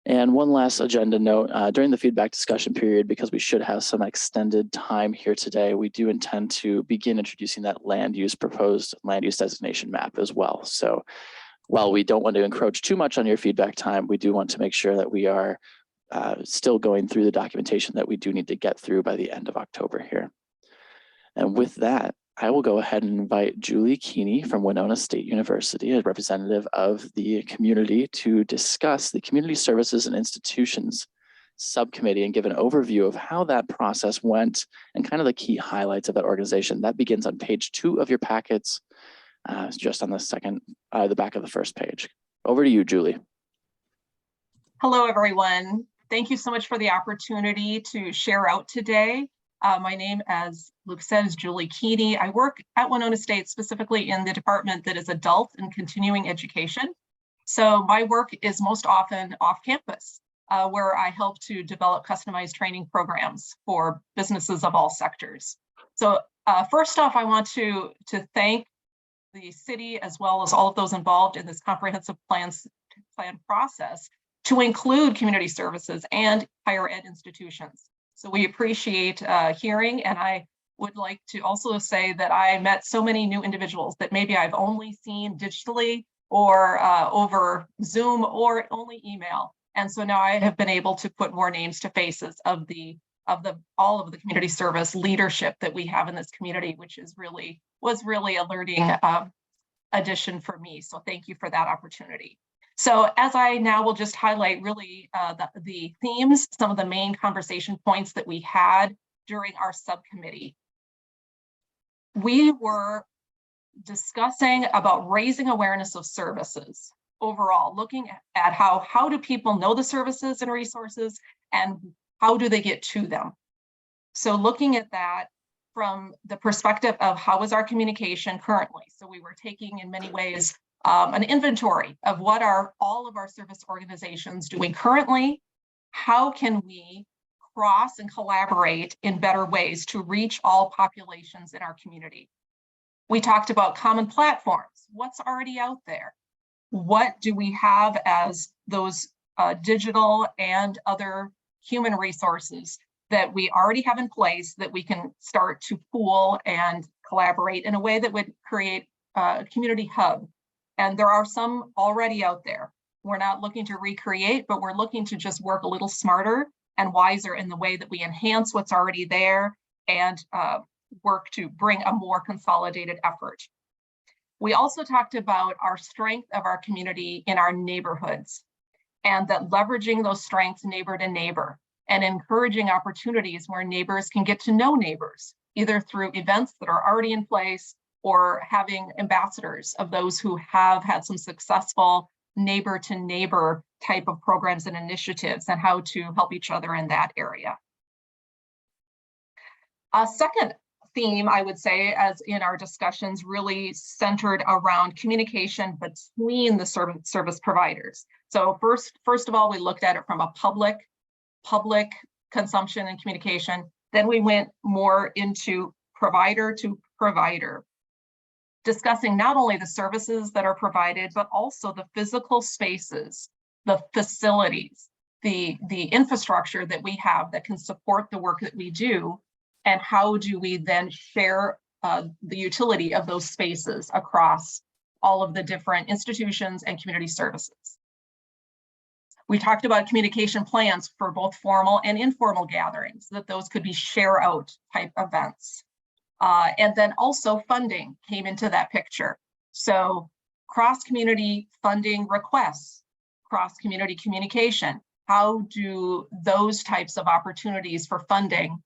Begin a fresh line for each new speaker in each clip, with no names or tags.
And one last agenda note, during the feedback discussion period, because we should have some extended time here today, we do intend to begin introducing that proposed land use designation map as well. So while we don't want to encroach too much on your feedback time, we do want to make sure that we are still going through the documentation that we do need to get through by the end of October here. And with that, I will go ahead and invite Julie Keeney from Winona State University, a representative of the community, to discuss the Community Services and Institutions Subcommittee and give an overview of how that process went and kind of the key highlights of that organization. That begins on page 2 of your packets, just on the back of the first page. Over to you, Julie.
Hello, everyone. Thank you so much for the opportunity to share out today. My name, as Luke said, is Julie Keeney. I work at Winona State, specifically in the department that is adult and continuing education. So my work is most often off campus, where I help to develop customized training programs for businesses of all sectors. So first off, I want to thank the city as well as all of those involved in this comprehensive plan process to include community services and higher ed institutions. So we appreciate hearing, and I would like to also say that I met so many new individuals that maybe I've only seen digitally or over Zoom or only email. And so now I have been able to put more names to faces of all of the community service leadership that we have in this community, which was really a learning addition for me. So thank you for that opportunity. So as I now will just highlight really the themes, some of the main conversation points that we had during our subcommittee. We were discussing about raising awareness of services overall, looking at how do people know the services and resources and how do they get to them. So looking at that from the perspective of how is our communication currently. So we were taking in many ways an inventory of what are all of our service organizations doing currently. How can we cross and collaborate in better ways to reach all populations in our community? We talked about common platforms. What's already out there? What do we have as those digital and other human resources that we already have in place that we can start to pool and collaborate in a way that would create a community hub? And there are some already out there. We're not looking to recreate, but we're looking to just work a little smarter and wiser in the way that we enhance what's already there and work to bring a more consolidated effort. We also talked about our strength of our community in our neighborhoods, and that leveraging those strengths neighbor to neighbor and encouraging opportunities where neighbors can get to know neighbors, either through events that are already in place or having ambassadors of those who have had some successful neighbor to neighbor type of programs and initiatives, and how to help each other in that area. A second theme, I would say, as in our discussions, really centered around communication between the service providers. So first of all, we looked at it from a public consumption and communication. Then we went more into provider to provider, discussing not only the services that are provided, but also the physical spaces, the facilities, the infrastructure that we have that can support the work that we do, and how do we then share the utility of those spaces across all of the different institutions and community services. We talked about communication plans for both formal and informal gatherings, that those could be share out type events. And then also funding came into that picture. So cross-community funding requests, cross-community communication, how do those types of opportunities for funding,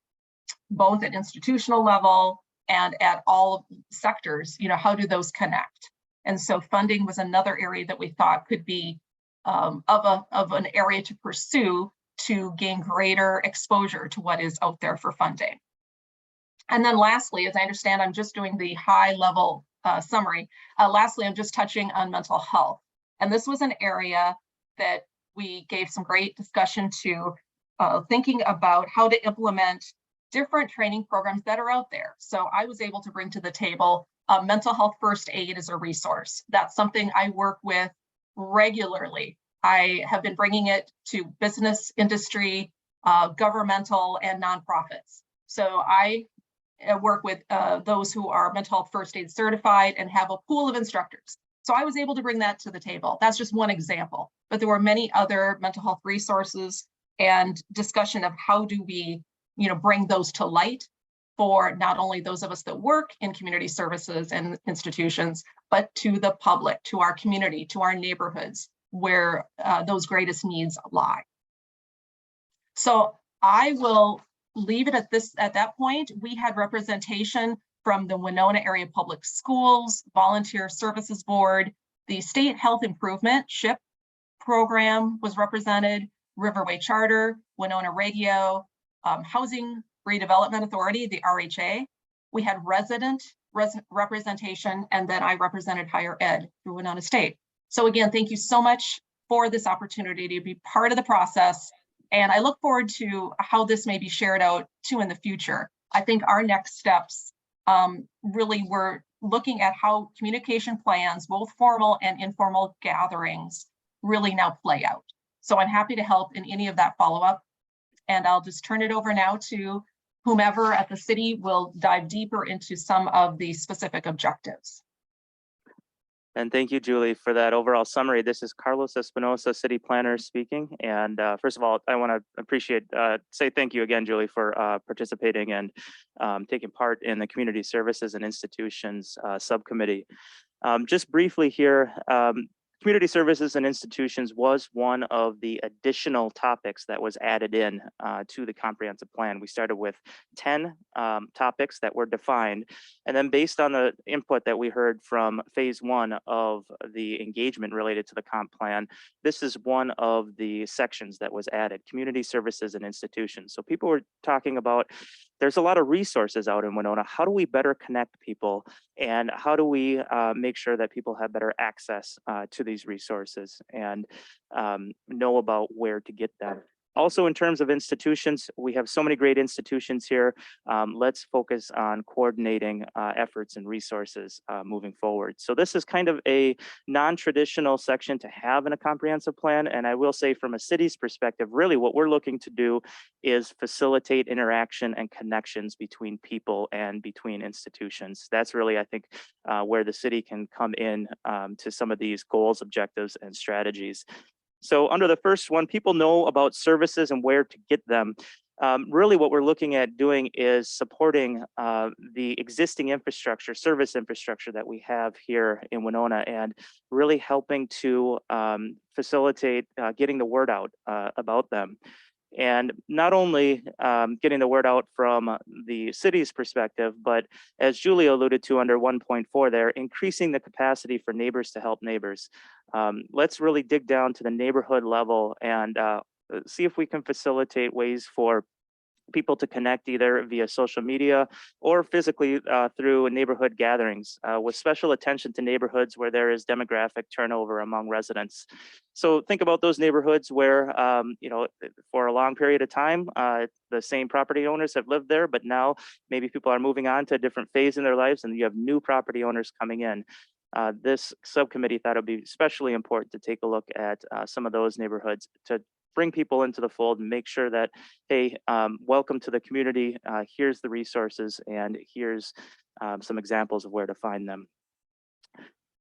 both at institutional level and at all sectors, how do those connect? And so funding was another area that we thought could be of an area to pursue to gain greater exposure to what is out there for funding. And then lastly, as I understand, I'm just doing the high level summary. Lastly, I'm just touching on mental health. And this was an area that we gave some great discussion to, thinking about how to implement different training programs that are out there. So I was able to bring to the table mental health first aid as a resource. That's something I work with regularly I have been bringing it to business, industry, governmental, and nonprofits. So I work with those who are mental health first aid certified and have a pool of instructors. So I was able to bring that to the table. That's just one example, but there were many other mental health resources and discussion of how do we, bring those to light for not only those of us that work in community services and institutions, but to the public, to our community, to our neighborhoods where those greatest needs lie. So I will leave it at that point. We had representation from the Winona Area Public Schools, Volunteer Services Board, the State Health Improvement SHIP program was represented, Riverway Charter, Winona Radio, Housing Redevelopment Authority, the RHA. We had resident representation, and then I represented higher ed through Winona State. So again, thank you so much for this opportunity to be part of the process. And I look forward to how this may be shared out too in the future. I think our next steps really we're looking at how communication plans, both formal and informal gatherings, really now play out. So I'm happy to help in any of that follow-up. And I'll just turn it over now to whomever at the city will dive deeper into some of the specific objectives.
And thank you, Julie, for that overall summary. This is Carlos Espinosa, City Planner speaking. And first of all, I want to say thank you again, Julie, for participating and taking part in the Community Services and Institutions Subcommittee. Just briefly here, Community Services and Institutions was one of the additional topics that was added in to the comprehensive plan. We started with 10 topics that were defined, and then based on the input that we heard from phase 1 of the engagement related to the comp plan, this is one of the sections that was added, Community Services and Institutions. So people were talking about, there's a lot of resources out in Winona. How do we better connect people? And how do we make sure that people have better access to these resources and know about where to get them? Also, in terms of institutions, we have so many great institutions here. Let's focus on coordinating efforts and resources moving forward. So this is kind of a non-traditional section to have in a comprehensive plan. And I will say from a city's perspective, really what we're looking to do is facilitate interaction and connections between people and between institutions. That's really, I think, where the city can come in to some of these goals, objectives, and strategies. So under the first one, people know about services and where to get them. Really what we're looking at doing is supporting the existing infrastructure, service infrastructure that we have here in Winona, and really helping to facilitate getting the word out about them. And not only getting the word out from the city's perspective, but as Julie alluded to under 1.4 there, increasing the capacity for neighbors to help neighbors. Let's really dig down to the neighborhood level and see if we can facilitate ways for people to connect either via social media or physically through neighborhood gatherings with special attention to neighborhoods where there is demographic turnover among residents. So think about those neighborhoods where, for a long period of time, the same property owners have lived there, but now maybe people are moving on to a different phase in their lives and you have new property owners coming in. This subcommittee thought it would be especially important to take a look at some of those neighborhoods to bring people into the fold and make sure that, hey, welcome to the community. Here's the resources and here's some examples of where to find them.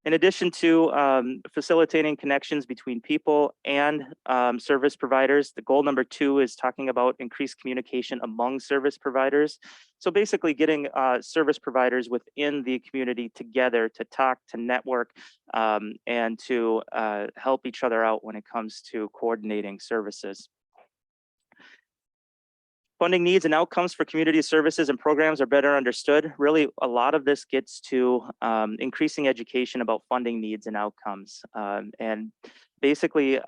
In addition to facilitating connections between people and service providers, the goal number 2 is talking about increased communication among service providers. So basically getting service providers within the community together to talk, to network, and to help each other out when it comes to coordinating services. Funding needs and outcomes for community services and programs are better understood. Really, a lot of this gets to increasing education about funding needs and outcomes. And basically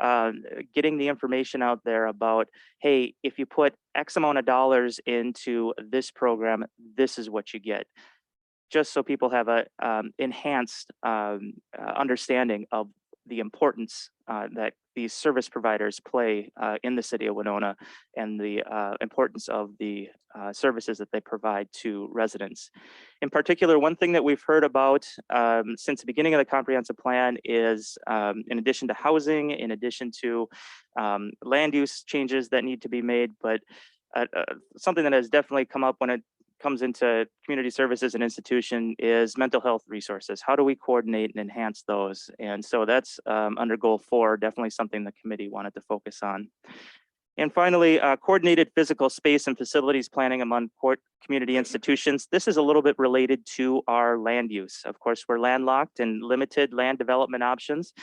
getting the information out there about, hey, if you put X amount of dollars into this program, this is what you get. Just so people have a enhanced understanding of the importance that these service providers play in the city of Winona, and the importance of the services that they provide to residents. In particular, one thing that we've heard about since the beginning of the comprehensive plan is, in addition to housing, in addition to land use changes that need to be made, but something that has definitely come up when it comes into community services and institution is mental health resources. How do we coordinate and enhance those? And so that's under goal 4, definitely something the committee wanted to focus on. And finally, coordinated physical space and facilities planning among community institutions. This is a little bit related to our land use. Of course, we're landlocked and limited land development options.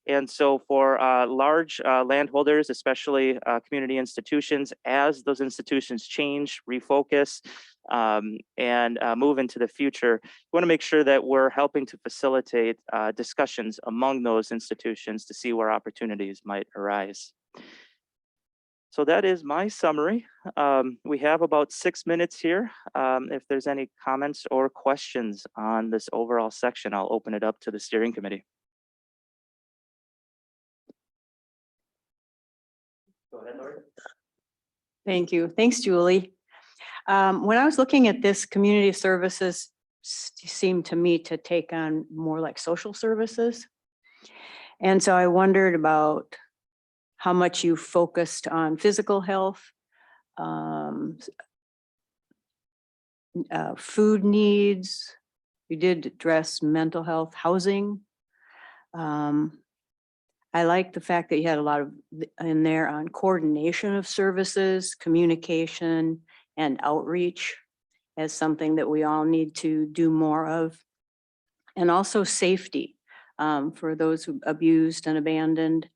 And so for large landholders, especially community institutions, as those institutions change, refocus, and move into the future, we want to make sure that we're helping to facilitate discussions among those institutions to see where opportunities might arise. So that is my summary. We have about 6 minutes here. If there's any comments or questions on this overall section, I'll open it up to the steering committee. Go ahead, Lori.
Thank you. Thanks, Julie. When I was looking at this, community services seemed to me to take on more like social services. And so I wondered about how much you focused on physical health, food needs. You did address mental health, housing. I like the fact that you had a lot of in there on coordination of services, communication, and outreach as something that we all need to do more of. And also safety for those who abused and abandoned.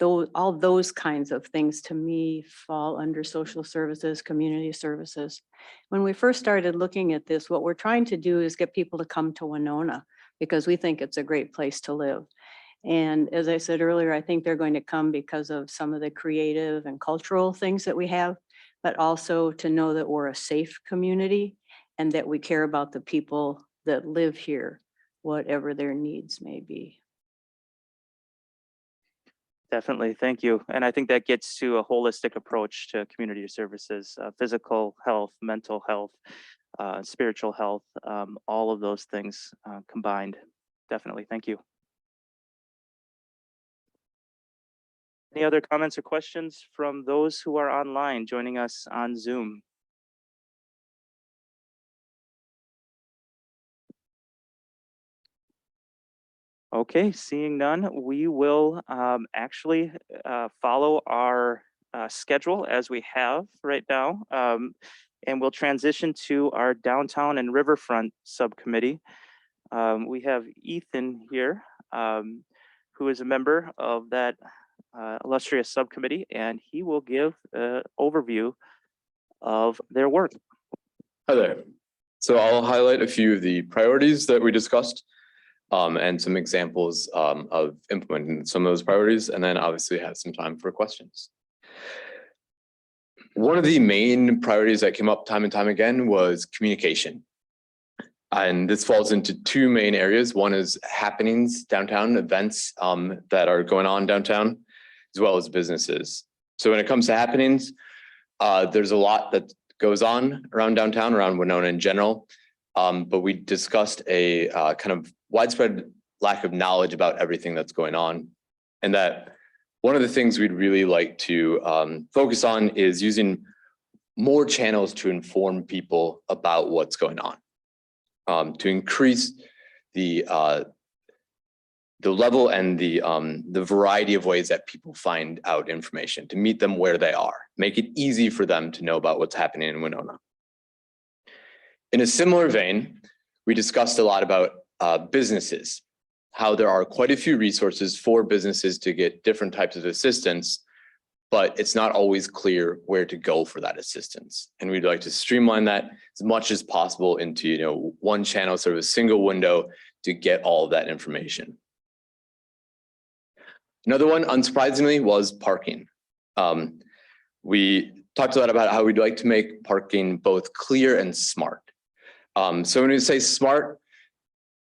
All those kinds of things to me fall under social services, community services. When we first started looking at this, what we're trying to do is get people to come to Winona because we think it's a great place to live. And as I said earlier, I think they're going to come because of some of the creative and cultural things that we have, but also to know that we're a safe community and that we care about the people that live here, whatever their needs may be.
Definitely, thank you. And I think that gets to a holistic approach to community services, physical health, mental health, spiritual health, all of those things combined. Definitely, thank you. Any other comments or questions from those who are online joining us on Zoom? Okay, seeing none, we will actually follow our schedule as we have right now, and we'll transition to our downtown and riverfront subcommittee. We have Ethan here, who is a member of that illustrious subcommittee, and he will give an overview of their work.
Hi there. So I'll highlight a few of the priorities that we discussed and some examples of implementing some of those priorities, and then obviously have some time for questions. One of the main priorities that came up time and time again was communication. And this falls into two main areas. One is happenings downtown, events that are going on downtown, as well as businesses. So when it comes to happenings, there's a lot that goes on around downtown, around Winona in general. But we discussed a kind of widespread lack of knowledge about everything that's going on. And that one of the things we'd really like to focus on is using more channels to inform people about what's going on, to increase the level and the variety of ways that people find out information, to meet them where they are, make it easy for them to know about what's happening in Winona. In a similar vein, we discussed a lot about businesses, how there are quite a few resources for businesses to get different types of assistance, but it's not always clear where to go for that assistance. And we'd like to streamline that as much as possible into one channel, sort of a single window to get all of that information. Another one, unsurprisingly, was parking. We talked a lot about how we'd like to make parking both clear and smart. So when we say smart,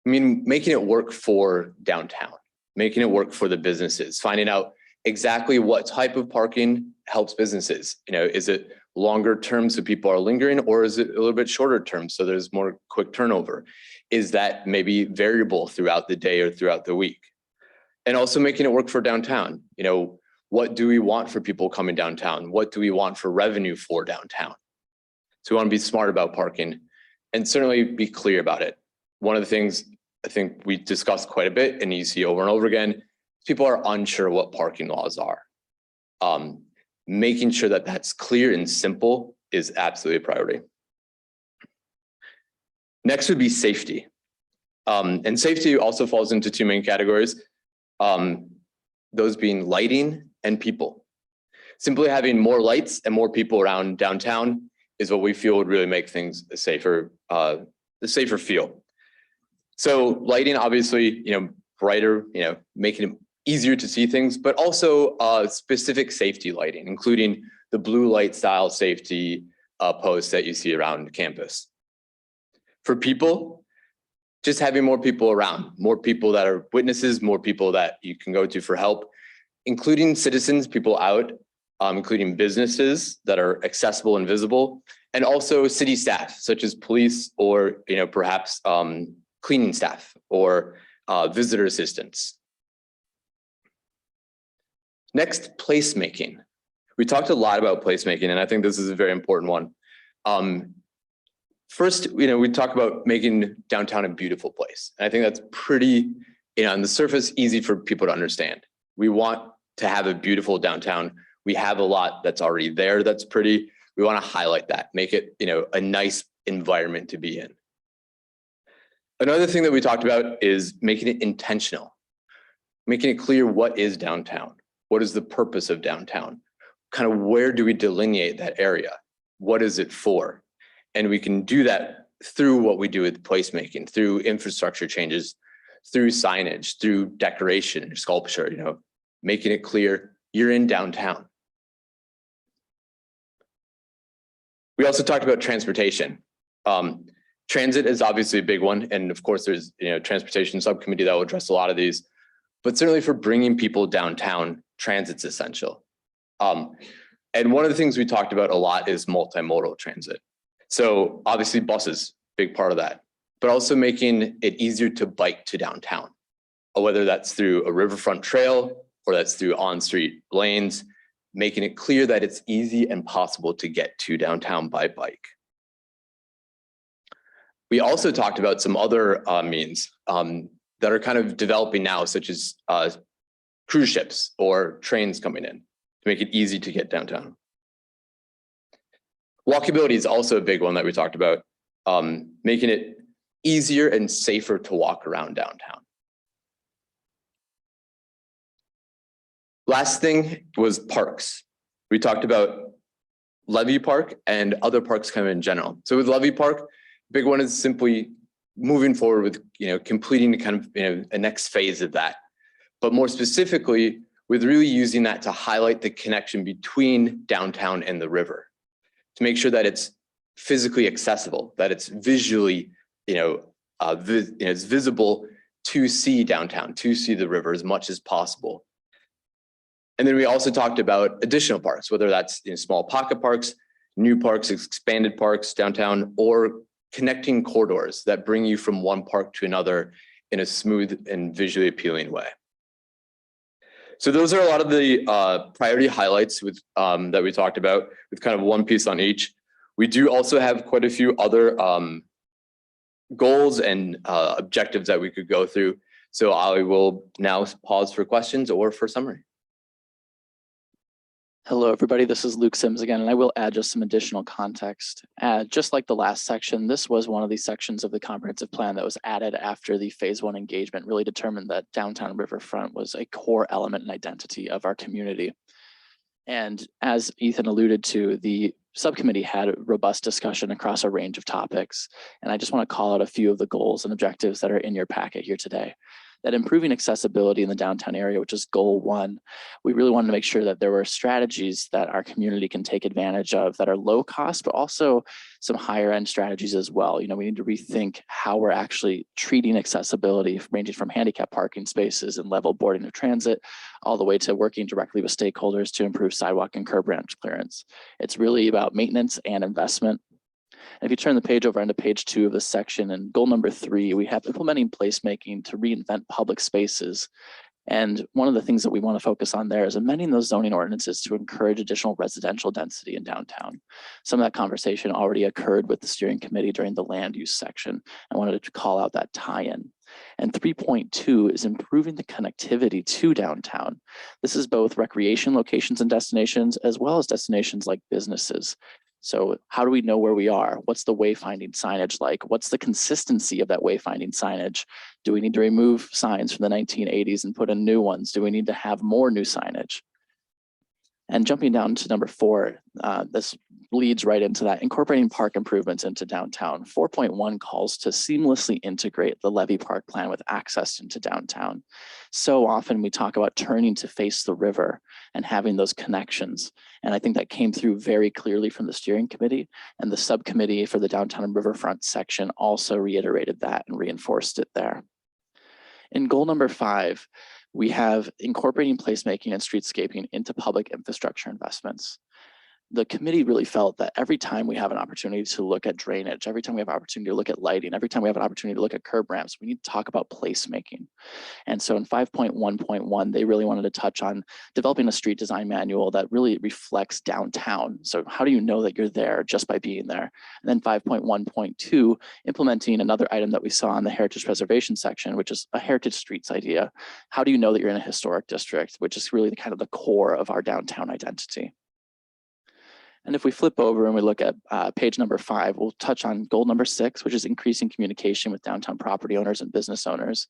I mean making it work for downtown. making it work for the businesses, finding out exactly what type of parking helps businesses. Is it longer term so people are lingering, or is it a little bit shorter term so there's more quick turnover? Is that maybe variable throughout the day or throughout the week? And also making it work for downtown. What do we want for people coming downtown? What do we want for revenue for downtown? So we want to be smart about parking and certainly be clear about it. One of the things I think we discussed quite a bit and you see over and over again, people are unsure what parking laws are. Making sure that that's clear and simple is absolutely a priority. Next would be safety. And safety also falls into two main categories. Those being lighting and people. Simply having more lights and more people around downtown is what we feel would really make things a safer feel. So lighting, obviously, brighter, making it easier to see things, but also specific safety lighting, including the blue light style safety posts that you see around campus. For people, just having more people around, more people that are witnesses, more people that you can go to for help, including citizens, people out, including businesses that are accessible and visible, and also city staff, such as police or perhaps cleaning staff or visitor assistants. Next, placemaking. We talked a lot about placemaking, and I think this is a very important one. First, we talk about making downtown a beautiful place. And I think that's pretty, on the surface, easy for people to understand. We want to have a beautiful downtown. We have a lot that's already there that's pretty. We want to highlight that, make it, a nice environment to be in. Another thing that we talked about is making it intentional, making it clear what is downtown, what is the purpose of downtown, kind of where do we delineate that area, what is it for? And we can do that through what we do with placemaking, through infrastructure changes, through signage, through decoration or sculpture, making it clear you're in downtown. We also talked about transportation. Transit is obviously a big one. And of course, there's transportation subcommittee that will address a lot of these. But certainly for bringing people downtown, transit's essential. And one of the things we talked about a lot is multimodal transit. So obviously buses, big part of that, but also making it easier to bike to downtown, whether that's through a riverfront trail or that's through on-street lanes, making it clear that it's easy and possible to get to downtown by bike. We also talked about some other means that are kind of developing now, such as cruise ships or trains coming in to make it easy to get downtown. Walkability is also a big one that we talked about, making it easier and safer to walk around downtown. Last thing was parks. We talked about Levy Park and other parks kind of in general. So with Levy Park, big one is simply moving forward with completing kind of a next phase of that. But more specifically, with really using that to highlight the connection between downtown and the river, to make sure that it's physically accessible, that it's visually, it's visible to see downtown, to see the river as much as possible. And then we also talked about additional parks, whether that's small pocket parks, new parks, expanded parks downtown, or connecting corridors that bring you from one park to another in a smooth and visually appealing way. So those are a lot of the priority highlights with that we talked about, with kind of one piece on each. We do also have quite a few other goals and objectives that we could go through. So I will now pause for questions or for summary.
Hello, everybody. This is Luke Sims again, and I will add just some additional context. Just like the last section, this was one of the sections of the comprehensive plan that was added after the phase 1 engagement really determined that downtown riverfront was a core element and identity of our community. And as Ethan alluded to, the subcommittee had a robust discussion across a range of topics. And I just want to call out a few of the goals and objectives that are in your packet here today. that improving accessibility in the downtown area, which is goal 1, we really wanted to make sure that there were strategies that our community can take advantage of that are low cost, but also some higher end strategies as well. You know, we need to rethink how we're actually treating accessibility, ranging from handicap parking spaces and level boarding of transit, all the way to working directly with stakeholders to improve sidewalk and curb ramp clearance. It's really about maintenance and investment. If you turn the page over onto page 2 of this section, and goal number 3, we have implementing placemaking to reinvent public spaces. And one of the things that we want to focus on there is amending those zoning ordinances to encourage additional residential density in downtown. Some of that conversation already occurred with the steering committee during the land use section. I wanted to call out that tie-in. And 3.2 is improving the connectivity to downtown. This is both recreation locations and destinations, as well as destinations like businesses. So how do we know where we are? What's the wayfinding signage like? What's the consistency of that wayfinding signage? Do we need to remove signs from the 1980s and put in new ones? Do we need to have more new signage? And jumping down to number 4, this leads right into that, incorporating park improvements into downtown. 4.1 calls to seamlessly integrate the Levy Park plan with access into downtown. So often we talk about turning to face the river and having those connections. And I think that came through very clearly from the steering committee, and the subcommittee for the downtown and riverfront section also reiterated that and reinforced it there. In goal number 5, we have incorporating placemaking and streetscaping into public infrastructure investments. The committee really felt that every time we have an opportunity to look at drainage, every time we have an opportunity to look at lighting, every time we have an opportunity to look at curb ramps, we need to talk about placemaking. And so in 5.1.1, they really wanted to touch on developing a street design manual that really reflects downtown. So how do you know that you're there just by being there? And then 5.1.2, implementing another item that we saw in the heritage preservation section, which is a heritage streets idea. How do you know that you're in a historic district, which is really the kind of the core of our downtown identity? And if we flip over and we look at page number 5, we'll touch on goal number 6, which is increasing communication with downtown property owners and business owners.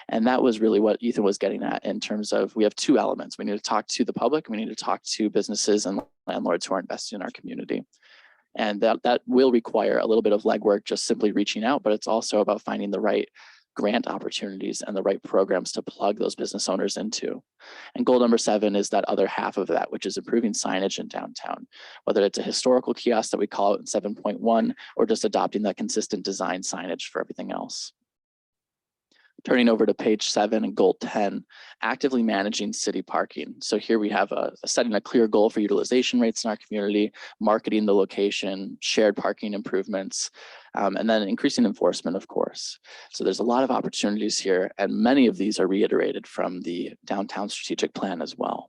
And that was really what Ethan was getting at in terms of, we have 2 elements. We need to talk to the public, we need to talk to businesses and landlords who are investing in our community. And that will require a little bit of legwork, just simply reaching out, but it's also about finding the right grant opportunities and the right programs to plug those business owners into. And goal number 7 is that other half of that, which is improving signage in downtown, whether it's a historical kiosk that we call out in 7.1, or just adopting that consistent design signage for everything else. Turning over to page 7 and goal 10, actively managing city parking. So here we have setting a clear goal for utilization rates in our community, marketing the location, shared parking improvements, and then increasing enforcement, of course. So there's a lot of opportunities here, and many of these are reiterated from the downtown strategic plan as well.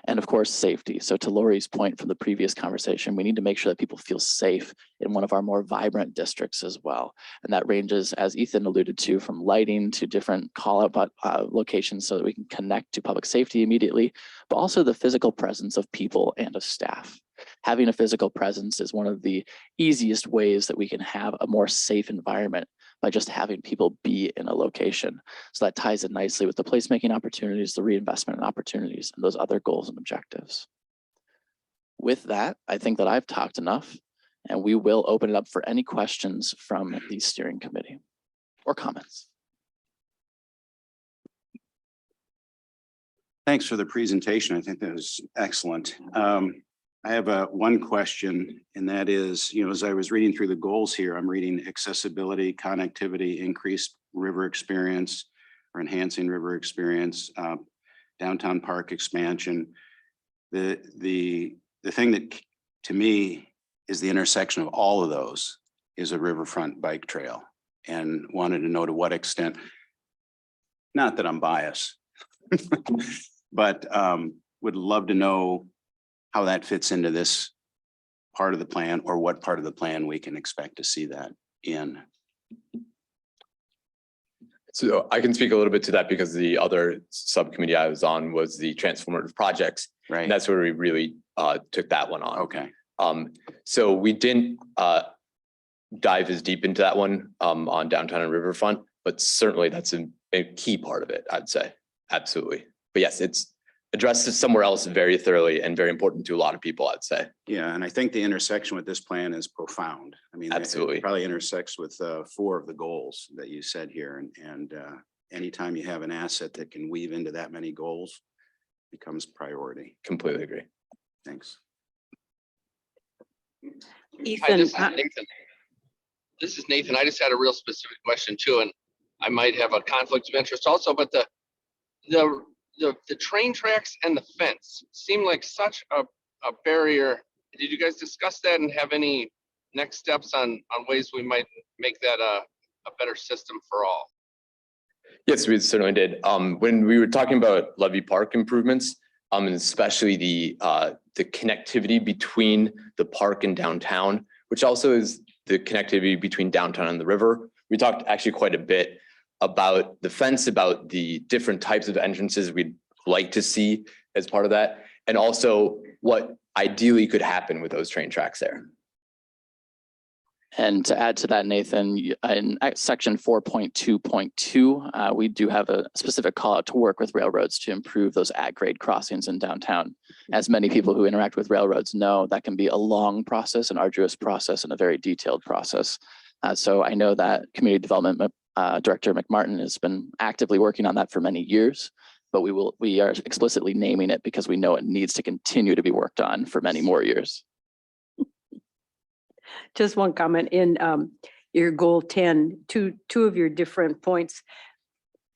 And of course, safety. So to Lori's point from the previous conversation, we need to make sure that people feel safe in one of our more vibrant districts as well. And that ranges, as Ethan alluded to, from lighting to different call out locations so that we can connect to public safety immediately, but also the physical presence of people and of staff. Having a physical presence is one of the easiest ways that we can have a more safe environment, by just having people be in a location. So that ties in nicely with the placemaking opportunities, the reinvestment opportunities, and those other goals and objectives. With that, I think that I've talked enough, and we will open it up for any questions from the steering committee or comments.
Thanks for the presentation. I think that was excellent. I have one question, and that is, as I was reading through the goals here, I'm reading accessibility, connectivity, increased river experience, or enhancing river experience, downtown park expansion. The thing that to me is the intersection of all of those is a riverfront bike trail, and wanted to know to what extent, not that I'm biased, but would love to know how that fits into this part of the plan, or what part of the plan we can expect to see that in.
So I can speak a little bit to that, because the other subcommittee I was on was the transformative projects.
Right.
And that's where we really took that one on.
Okay.
So we didn't dive as deep into that one on downtown and riverfront, but certainly that's a key part of it, I'd say. Absolutely. But yes, it's addressed somewhere else very thoroughly and very important to a lot of people, I'd say.
Yeah, and I think the intersection with this plan is profound. I mean,
Absolutely.
it probably intersects with 4 of the goals that you said here, and anytime you have an asset that can weave into that many goals, becomes priority.
Completely agree.
Thanks.
Hi,
Ethan,
this is Nathan. This is Nathan. I just had a real specific question too, and I might have a conflict of interest also, but the train tracks and the fence seem like such a barrier. Did you guys discuss that and have any next steps on ways we might make that a better system for all?
Yes, we certainly did. When we were talking about Levy Park improvements, and especially the connectivity between the park and downtown, which also is the connectivity between downtown and the river. We talked actually quite a bit about the fence, about the different types of entrances we'd like to see as part of that, and also what ideally could happen with those train tracks there.
And to add to that, Nathan, in section 4.2.2, we do have a specific call out to work with railroads to improve those at-grade crossings in downtown. As many people who interact with railroads know, that can be a long process, an arduous process, and a very detailed process. So I know that Community Development Director McMartin has been actively working on that for many years, but we are explicitly naming it because we know it needs to continue to be worked on for many more years.
just one comment in your goal 10, two of your different points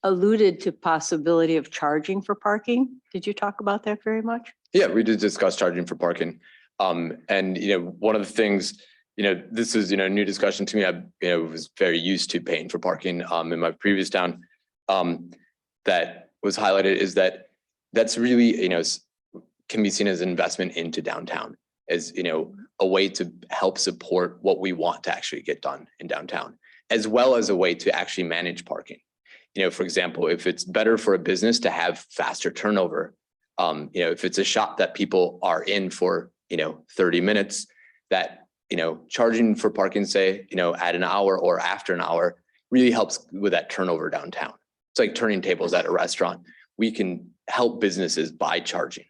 alluded to possibility of charging for parking. Did you talk about that very much?
Yeah, we did discuss charging for parking. And, one of the things, this is, a new discussion to me. I, was very used to paying for parking in my previous town. That was highlighted is that's really, can be seen as an investment into downtown, as, a way to help support what we want to actually get done in downtown, as well as a way to actually manage parking. For example, if it's better for a business to have faster turnover, if it's a shop that people are in for, 30 minutes, that, charging for parking, say, at an hour or after an hour really helps with that turnover downtown. It's like turning tables at a restaurant. We can help businesses by charging.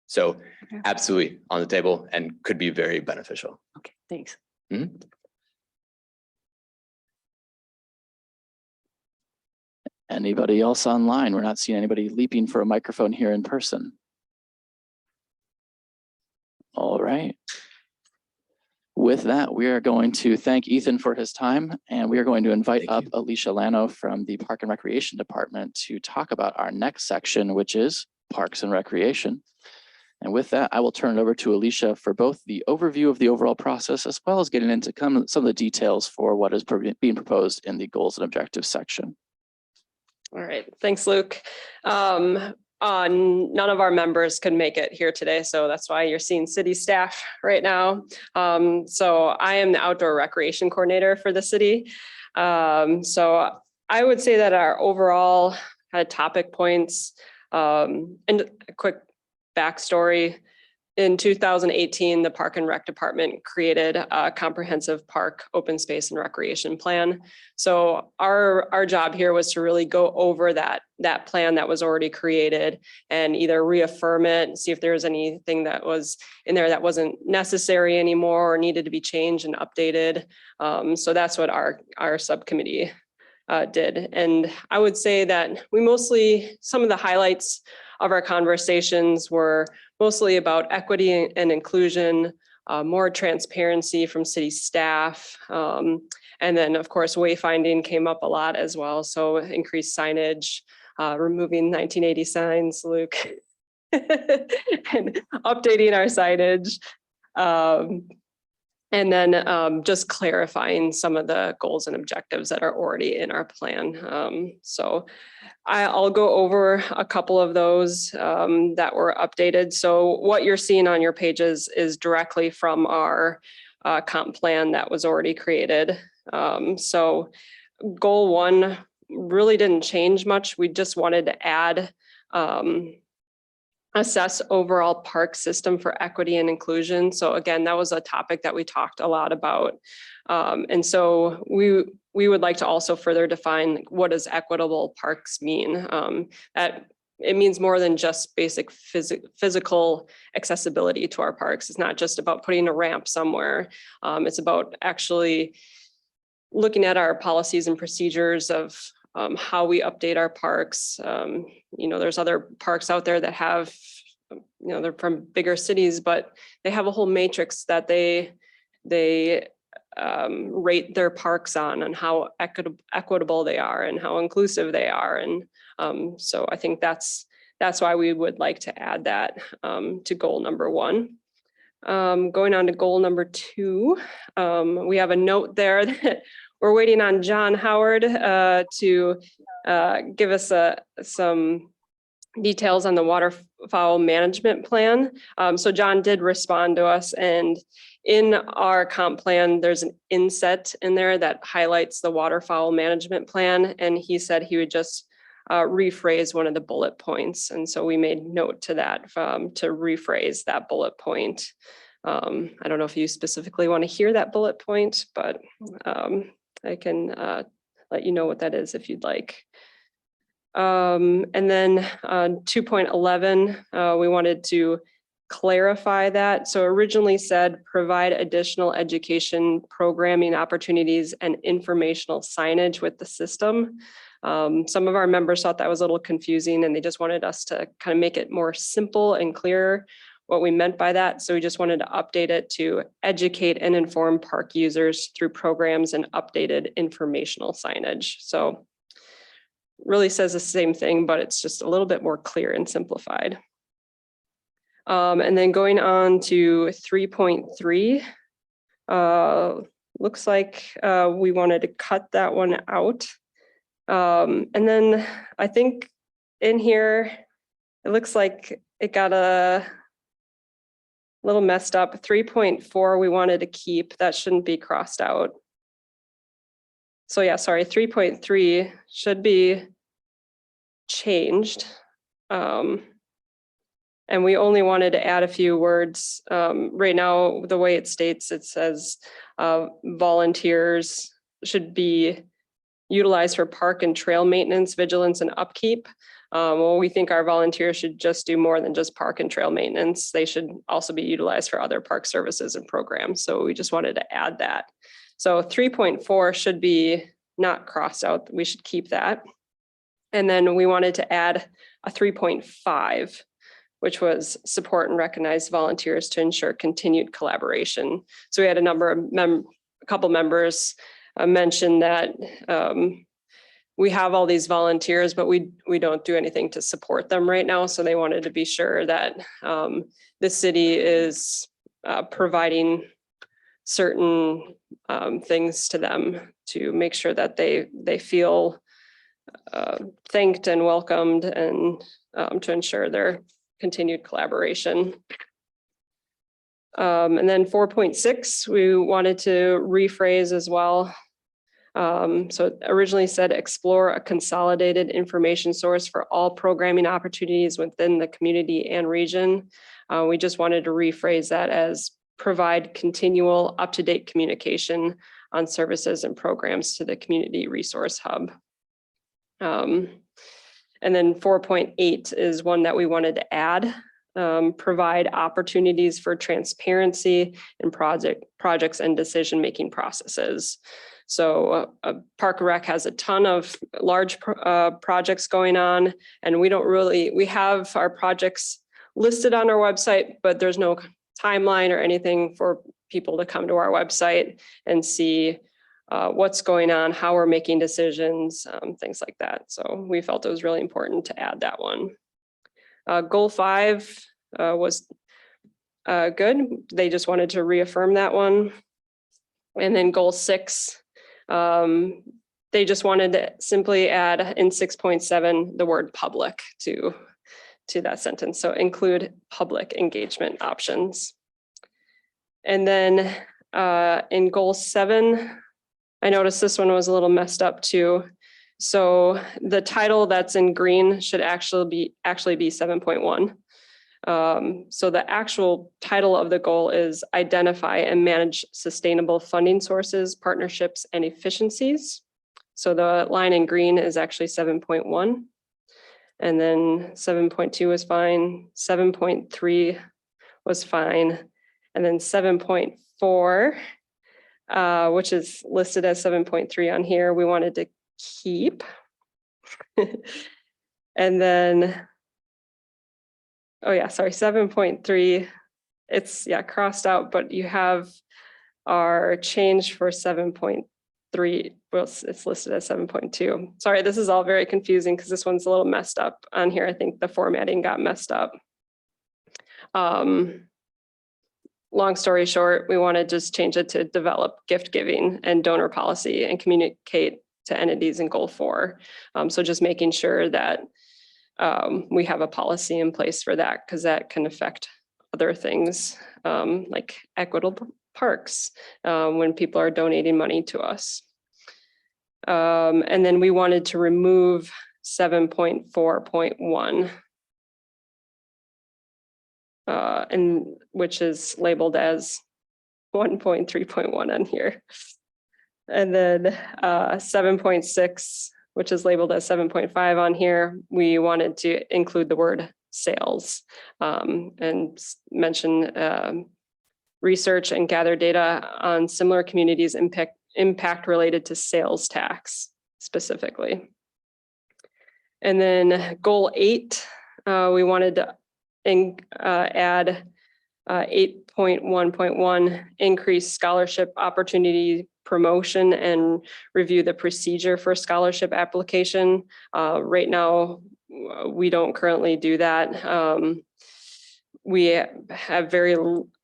So absolutely on the table and could be very beneficial.
Okay, thanks.
Mm-hmm.
Anybody else online? We're not seeing anybody leaping for a microphone here in person. All right. With that, we are going to thank Ethan for his time, and we are going to invite up Alicia Lano from the Park and Recreation Department to talk about our next section, which is Parks and Recreation. And with that, I will turn it over to Alicia for both the overview of the overall process, as well as getting into some of the details for what is being proposed in the goals and objectives section.
All right, thanks, Luke. None of our members could make it here today, so that's why you're seeing city staff right now. So I am the outdoor recreation coordinator for the city. So I would say that our overall topic points, and a quick backstory. In 2018, the Park and Rec Department created a comprehensive park, open space, and recreation plan. So our job here was to really go over that plan that was already created and either reaffirm it, see if there was anything that was in there that wasn't necessary anymore or needed to be changed and updated. So that's what our subcommittee did. And I would say that some of the highlights of our conversations were mostly about equity and inclusion, more transparency from city staff. And then of course, wayfinding came up a lot as well. So increased signage, removing 1980 signs, Luke, and updating our signage. And then just clarifying some of the goals and objectives that are already in our plan. So I'll go over a couple of those that were updated. So what you're seeing on your pages is directly from our comp plan that was already created. So goal 1 really didn't change much. We just wanted to add assess overall park system for equity and inclusion. So again, that was a topic that we talked a lot about. And so we would like to also further define what does equitable parks mean. That it means more than just basic physical accessibility to our parks. It's not just about putting a ramp somewhere. It's about actually looking at our policies and procedures of how we update our parks. There's other parks out there that have, they're from bigger cities, but they have a whole matrix that they rate their parks on and how equitable they are and how inclusive they are. And so I think that's why we would like to add that to goal number 1. Going on to goal number 2, we have a note there that we're waiting on John Howard to give us some details on the waterfowl management plan. So John did respond to us, and in our comp plan, there's an inset in there that highlights the waterfowl management plan. And he said he would just rephrase one of the bullet points. And so we made note to that to rephrase that bullet point. I don't know if you specifically want to hear that bullet point, but I can let you know what that is if you'd like. And then 2.11, we wanted to clarify that. So originally said, provide additional education programming opportunities and informational signage with the system. Some of our members thought that was a little confusing, and they just wanted us to kind of make it more simple and clear what we meant by that. So we just wanted to update it to educate and inform park users through programs and updated informational signage. So really says the same thing, but it's just a little bit more clear and simplified. And then going on to 3.3, looks like we wanted to cut that one out. And then I think in here, it looks like it got a little messed up. 3.4 we wanted to keep, that shouldn't be crossed out. So yeah, sorry, 3.3 should be changed. And we only wanted to add a few words. Right now, the way it states, it says volunteers should be utilized for park and trail maintenance, vigilance, and upkeep. Well, we think our volunteers should just do more than just park and trail maintenance. They should also be utilized for other park services and programs. So we just wanted to add that. So 3.4 should be not crossed out. We should keep that. And then we wanted to add a 3.5, which was support and recognize volunteers to ensure continued collaboration. So we had a number of a couple members mention that we have all these volunteers, but we don't do anything to support them right now. So they wanted to be sure that the city is providing certain things to them to make sure that they feel thanked and welcomed, and to ensure their continued collaboration. And then 4.6, we wanted to rephrase as well. So it originally said explore a consolidated information source for all programming opportunities within the community and region. We just wanted to rephrase that as provide continual up-to-date communication on services and programs to the community resource hub. And then 4.8 is one that we wanted to add. Provide opportunities for transparency in projects and decision-making processes. So Park and Rec has a ton of large projects going on, and we have our projects listed on our website, but there's no timeline or anything for people to come to our website and see what's going on, how we're making decisions, things like that. So we felt it was really important to add that one. Goal 5 was good. They just wanted to reaffirm that one. And then goal 6, they just wanted to simply add in 6.7 the word public to that sentence. So include public engagement options. And then in goal 7, I noticed this one was a little messed up too. So the title that's in green should actually be 7.1. So the actual title of the goal is identify and manage sustainable funding sources, partnerships, and efficiencies. So the line in green is actually 7.1. And then 7.2 was fine. 7.3 was fine. And then 7.4, which is listed as 7.3 on here, we wanted to keep. And then, oh yeah, sorry, 7.3, it's, yeah, crossed out, but you have our change for 7.3, well, it's listed as 7.2. Sorry, this is all very confusing because this one's a little messed up on here. I think the formatting got messed up. Long story short, we want to just change it to develop gift giving and donor policy and communicate to entities in goal 4. So just making sure that we have a policy in place for that, because that can affect other things like equitable parks when people are donating money to us. And then we wanted to remove 7.4.1. And which is labeled as 1.3.1 on here. And then 7.6, which is labeled as 7.5 on here, we wanted to include the word sales and mention research and gather data on similar communities impact related to sales tax specifically. And then goal 8, we wanted to add 8.1.1, increase scholarship opportunity promotion and review the procedure for scholarship application. Right now, we don't currently do that. We have very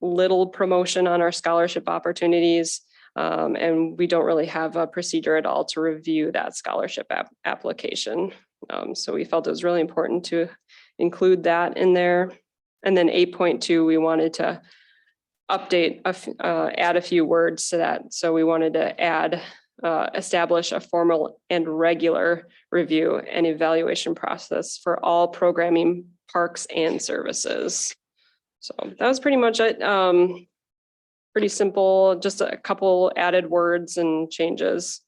little promotion on our scholarship opportunities, and we don't really have a procedure at all to review that scholarship application. So we felt it was really important to include that in there. And then 8.2, we wanted to update, add a few words to that. So we wanted to add, establish a formal and regular review and evaluation process for all programming, parks, and services. So that was pretty much it. Pretty simple, just a couple added words and changes.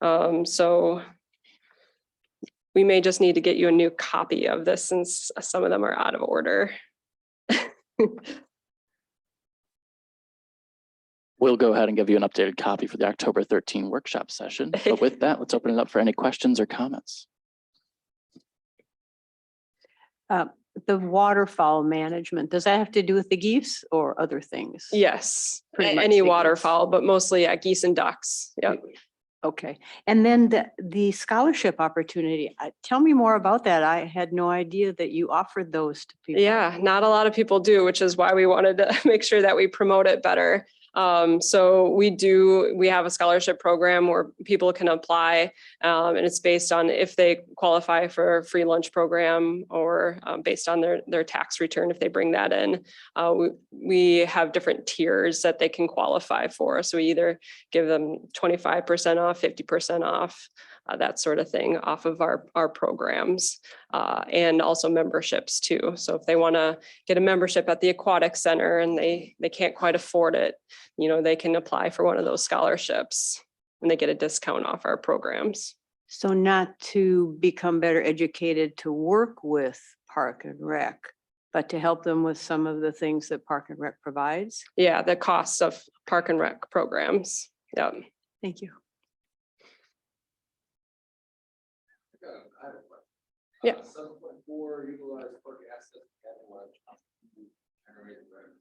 So we may just need to get you a new copy of this since some of them are out of order.
We'll go ahead and give you an updated copy for the October 13 workshop session. But with that, let's open it up for any questions or comments.
The waterfowl management, does that have to do with the geese or other things?
Yes,
Pretty much
any
the geese.
waterfowl, but mostly geese and ducks. Yeah.
Okay, and then the scholarship opportunity, tell me more about that. I had no idea that you offered those to people.
Yeah, not a lot of people do, which is why we wanted to make sure that we promote it better. So we have a scholarship program where people can apply, and it's based on if they qualify for a free lunch program or based on their tax return if they bring that in. We have different tiers that they can qualify for. So we either give them 25% off, 50% off, that sort of thing off of our programs, and also memberships too. So if they want to get a membership at the Aquatic Center and they can't quite afford it, they can apply for one of those scholarships and they get a discount off our programs.
So not to become better educated to work with Park and Rec, but to help them with some of the things that Park and Rec provides?
Yeah, the costs of Park and Rec programs. Yeah.
Thank you.
Yeah.
7.4 utilize park assets capitalized to generate revenue.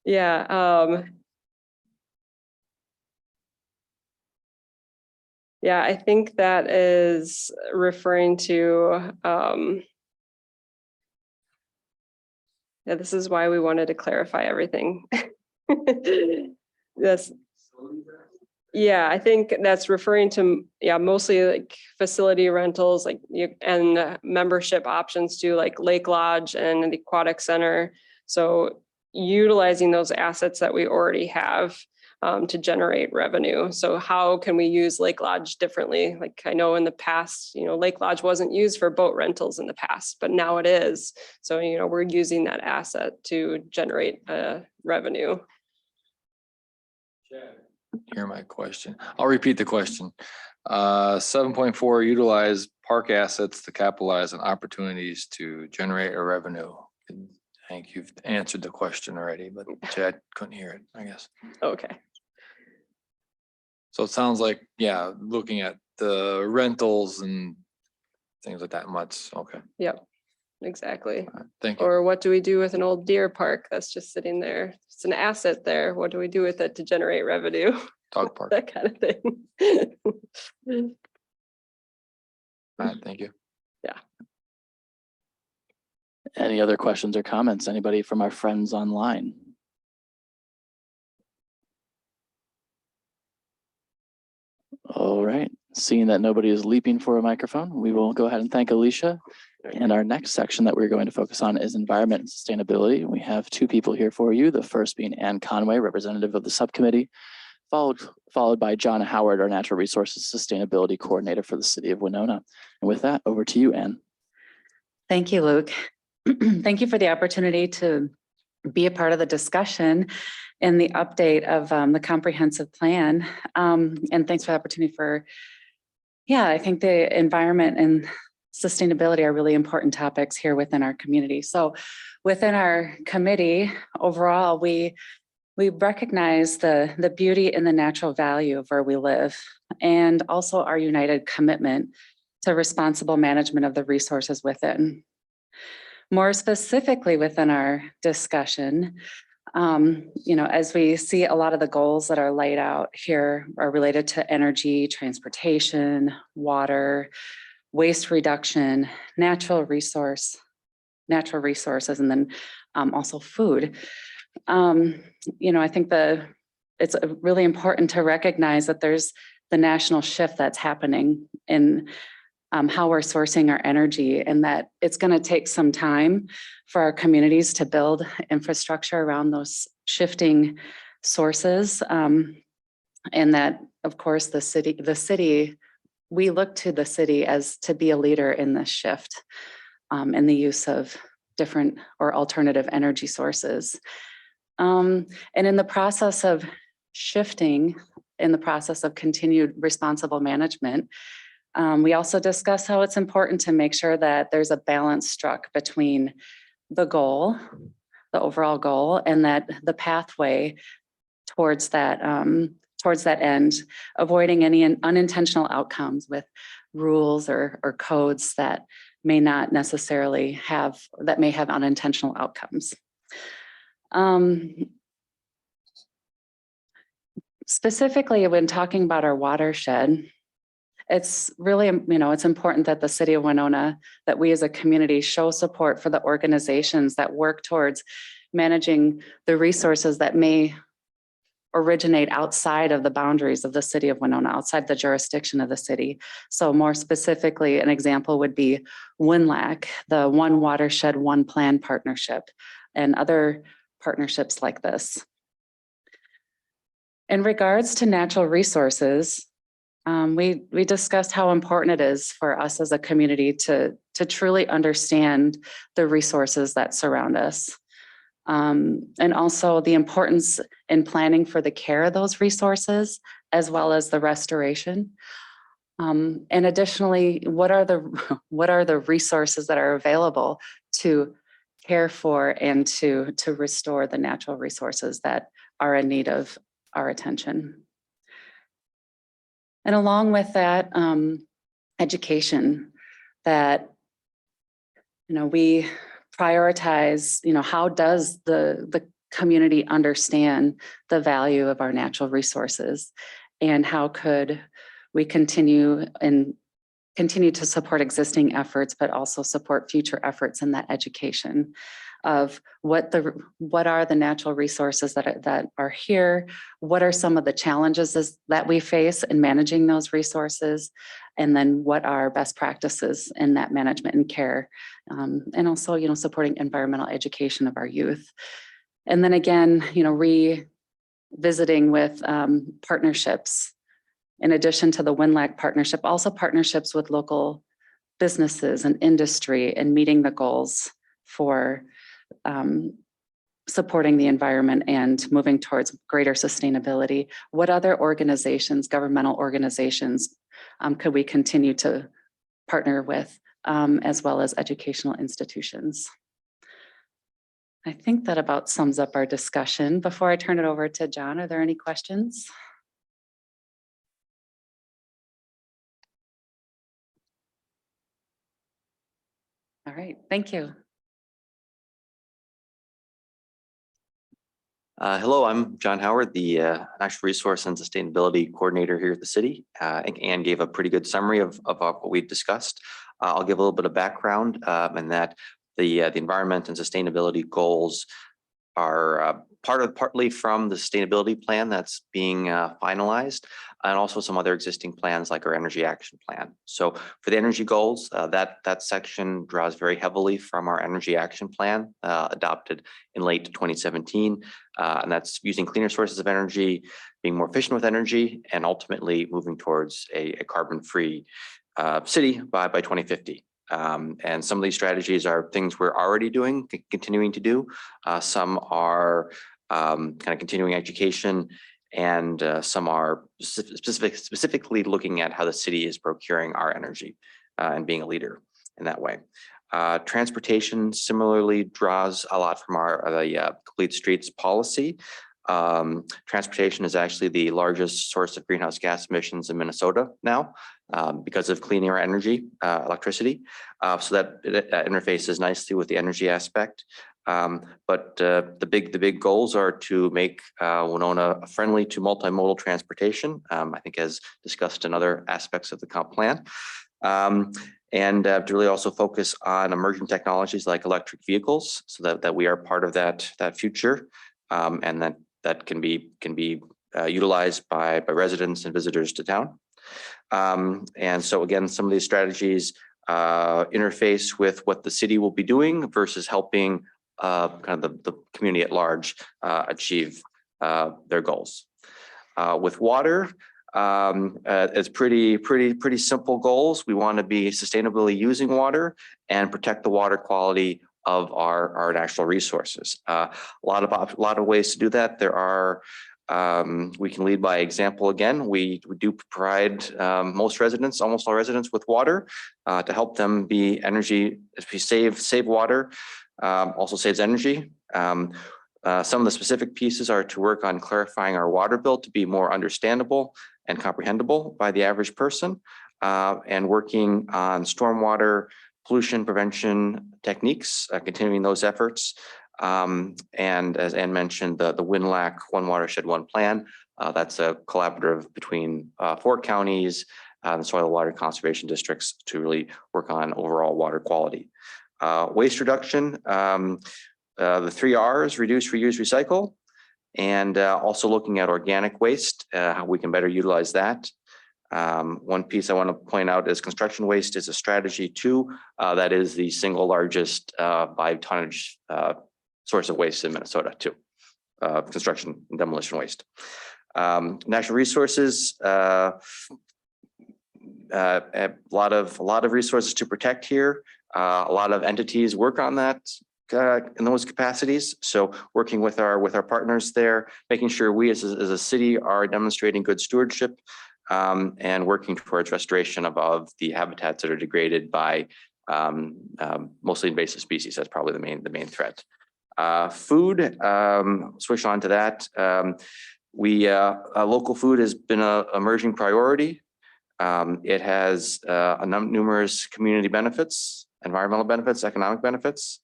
Yeah. Yeah, I think that is referring to, yeah, this is why we wanted to clarify everything. Yes. Yeah, I think that's referring to, mostly like facility rentals, and membership options too, like Lake Lodge and the Aquatic Center. So utilizing those assets that we already have to generate revenue. So how can we use Lake Lodge differently? Like I know in the past, Lake Lodge wasn't used for boat rentals in the past, but now it is. So, we're using that asset to generate revenue.
Hear my question. I'll repeat the question. 7.4, utilize park assets to capitalize on opportunities to generate a revenue. I think you've answered the question already, but Chad couldn't hear it, I guess.
Okay.
So it sounds like, yeah, looking at the rentals and things like that much. Okay,
Yep, exactly.
thank you.
Or what do we do with an old deer park that's just sitting there? It's an asset there. What do we do with it to generate revenue?
Dog park.
That kind of thing.
All right, thank you.
Any other questions or comments? Anybody from our friends online? All right, seeing that nobody is leaping for a microphone, we will go ahead and thank Alicia. And our next section that we're going to focus on is environment and sustainability. We have two people here for you. The first being Ann Conway, representative of the subcommittee, followed by John Howard, our natural resources sustainability coordinator for the city of Winona. And with that, over to you, Ann.
Thank you, Luke. Thank you for the opportunity to be a part of the discussion and the update of the comprehensive plan. And thanks for the opportunity for, I think the environment and sustainability are really important topics here within our community. So within our committee, overall, we recognize the beauty and the natural value of where we live, and also our united commitment to responsible management of the resources within. More specifically within our discussion, as we see, a lot of the goals that are laid out here are related to energy, transportation, water, waste reduction, natural resources, and then also food. I think it's really important to recognize that there's the national shift that's happening in how we're sourcing our energy, and that it's going to take some time for our communities to build infrastructure around those shifting sources. And that, of course, the city, we look to the city as to be a leader in this shift in the use of different or alternative energy sources. And in the process of shifting, in the process of continued responsible management, we also discuss how it's important to make sure that there's a balance struck between the goal, the overall goal, and that the pathway towards that end, avoiding any unintentional outcomes with rules or codes that may not necessarily have, that may have unintentional outcomes. Specifically, when talking about our watershed, it's really, it's important that the city of Winona, that we as a community show support for the organizations that work towards managing the resources that may originate outside of the boundaries of the city of Winona, outside the jurisdiction of the city. So more specifically, an example would be WINLAC, the One Watershed, One Plan partnership, and other partnerships like this. In regards to natural resources, we discussed how important it is for us as a community to truly understand the resources that surround us. And also the importance in planning for the care of those resources, as well as the restoration. And additionally, what are the resources that are available to care for and to restore the natural resources that are in need of our attention. And along with that, education, that, we prioritize, how does the community understand the value of our natural resources, and how could we continue to support existing efforts, but also support future efforts in that education of what are the natural resources that are here, what are some of the challenges that we face in managing those resources, and then what are best practices in that management and care, and also, supporting environmental education of our youth. And then again, revisiting with partnerships, in addition to the WINLAC partnership, also partnerships with local businesses and industry, and meeting the goals for supporting the environment and moving towards greater sustainability. What other organizations, governmental organizations, could we continue to partner with, as well as educational institutions? I think that about sums up our discussion. Before I turn it over to John, are there any questions? All right, thank you.
Hello, I'm John Howard, the Natural Resource and Sustainability Coordinator here at the city. I think Ann gave a pretty good summary of what we discussed. I'll give a little bit of background and that the environment and sustainability goals are partly from the sustainability plan that's being finalized, and also some other existing plans like our energy action plan. So for the energy goals, that section draws very heavily from our energy action plan adopted in late 2017. And that's using cleaner sources of energy, being more efficient with energy, and ultimately moving towards a carbon-free city by 2050. And some of these strategies are things we're already doing, continuing to do. Some are kind of continuing education, and some are specifically looking at how the city is procuring our energy and being a leader in that way. Transportation similarly draws a lot from our Complete Streets policy. Transportation is actually the largest source of greenhouse gas emissions in Minnesota now because of cleaner energy, electricity. So that interfaces nicely with the energy aspect. But the big goals are to make Winona friendly to multimodal transportation, I think as discussed in other aspects of the comp plan. And to really also focus on emerging technologies like electric vehicles so that we are part of that future, and that can be utilized by residents and visitors to town. And so again, some of these strategies interface with what the city will be doing versus helping kind of the community at large achieve their goals. With water, it's pretty simple goals. We want to be sustainably using water and protect the water quality of our natural resources. A lot of ways to do that. There are we can lead by example. Again, we do provide almost all residents with water to help them be energy. If we save water, also saves energy. Some of the specific pieces are to work on clarifying our water bill to be more understandable and comprehensible by the average person, and working on stormwater pollution prevention techniques, continuing those efforts. And as Ann mentioned, the WinLAC, One Watershed, One Plan, that's a collaborative between 4 counties, the soil water conservation districts to really work on overall water quality. Waste reduction, the 3 R's, reduce, reuse, recycle, and also looking at organic waste, how we can better utilize that. One piece I want to point out is construction waste is a strategy too. That is the single largest by tonnage source of waste in Minnesota too, construction and demolition waste. Natural resources, a lot of resources to protect here. A lot of entities work on that in those capacities. So working with our partners there, making sure we as a city are demonstrating good stewardship, and working towards restoration of the habitats that are degraded by mostly invasive species. That's probably the main threat. Food, switch on to that. Local food has been an emerging priority. It has numerous community benefits, environmental benefits, economic benefits.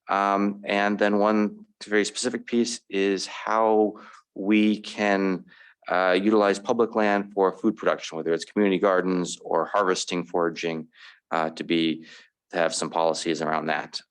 And then one very specific piece is how we can utilize public land for food production, whether it's community gardens or harvesting, foraging, to have some policies around that.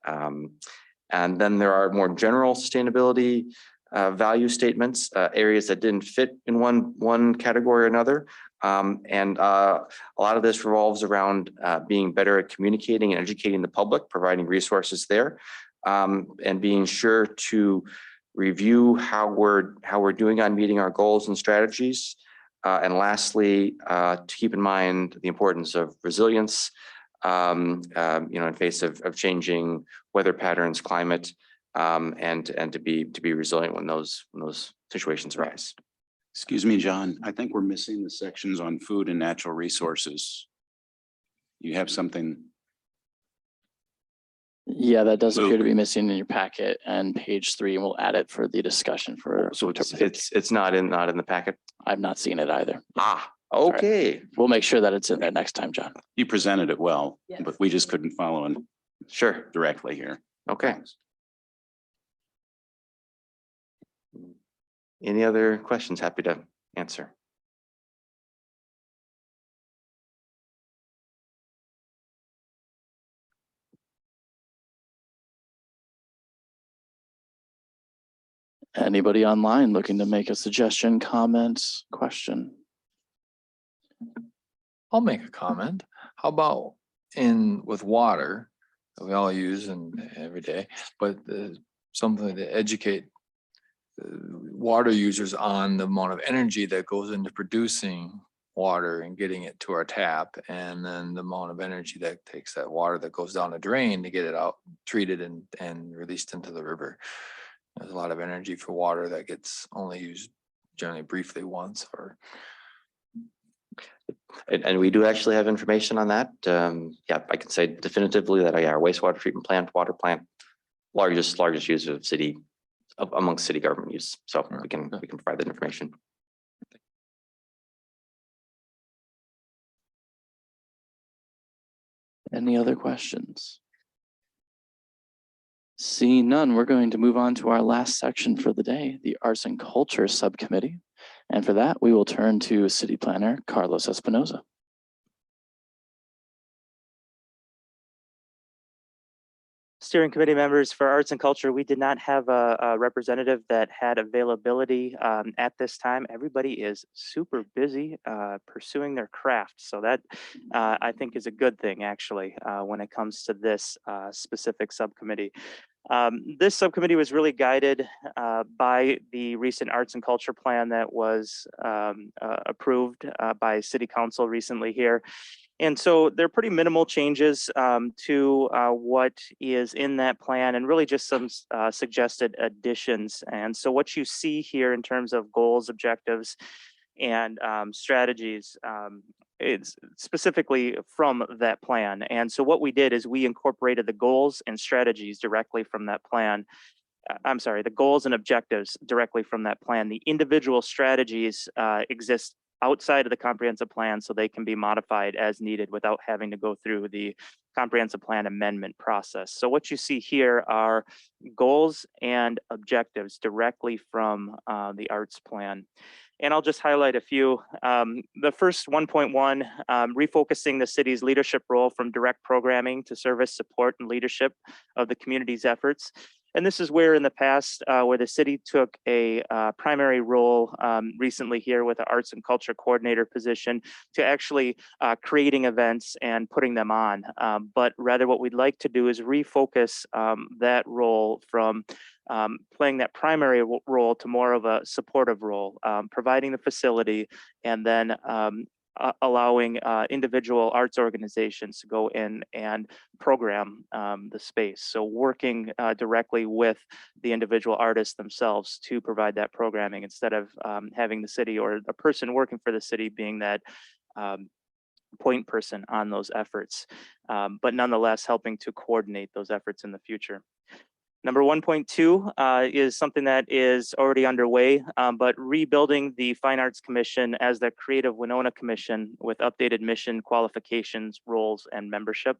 And then there are more general sustainability value statements, areas that didn't fit in one category or another. And a lot of this revolves around being better at communicating and educating the public, providing resources there, and being sure to review how we're doing on meeting our goals and strategies. And lastly, to keep in mind the importance of resilience, in face of changing weather patterns, climate, and to be resilient when those situations arise.
Excuse me, John, I think we're missing the sections on food and natural resources. You have something?
Yeah, that does appear to
Luke.
be missing in your packet and page 3, and we'll add it for the discussion for.
So it's not in the packet.
I've not seen it either.
Okay.
We'll make sure that it's in there next time, John.
You presented it well,
Yes.
but we just couldn't follow. And
Sure.
directly here.
Okay.
Thanks.
Any other questions? Happy to answer.
Anybody online looking to make a suggestion, comment, question?
I'll make a comment. How about with water that we all use every day, but something to educate water users on the amount of energy that goes into producing water and getting it to our tap, and then the amount of energy that takes that water that goes down the drain to get it out, treated and released into the river. There's a lot of energy for water that gets only used generally briefly once or.
And we do actually have information on that. Yeah, I can say definitively that our wastewater treatment plant, water plant, largest user of city amongst city government use. So we can provide that information.
Any other questions? Seeing none, we're going to move on to our last section for the day, the Arts and Culture Subcommittee. And for that, we will turn to City Planner Carlos Espinoza.
Steering committee members, for arts and culture, we did not have a representative that had availability at this time. Everybody is super busy pursuing their craft. So that I think is a good thing, actually, when it comes to this specific subcommittee. This subcommittee was really guided by the recent arts and culture plan that was approved by City Council recently here. And so they're pretty minimal changes to what is in that plan, and really just some suggested additions. And so what you see here in terms of goals, objectives, and strategies, it's specifically from that plan. And so what we did is we incorporated the goals and strategies directly from that plan. I'm sorry, the goals and objectives directly from that plan. The individual strategies exist outside of the comprehensive plan, so they can be modified as needed without having to go through the comprehensive plan amendment process. So what you see here are goals and objectives directly from the arts plan. And I'll just highlight a few. The first 1.1, refocusing the city's leadership role from direct programming to service, support, and leadership of the community's efforts. And this is where in the past, where the city took a primary role recently here with the arts and culture coordinator position to actually creating events and putting them on. But rather what we'd like to do is refocus that role from playing that primary role to more of a supportive role, providing the facility, and then allowing individual arts organizations to go in and program the space. So working directly with the individual artists themselves to provide that programming, instead of having the city or a person working for the city being that point person on those efforts, but nonetheless helping to coordinate those efforts in the future. Number 1.2 is something that is already underway, but rebuilding the Fine Arts Commission as the Creative Winona Commission with updated mission, qualifications, roles, and membership.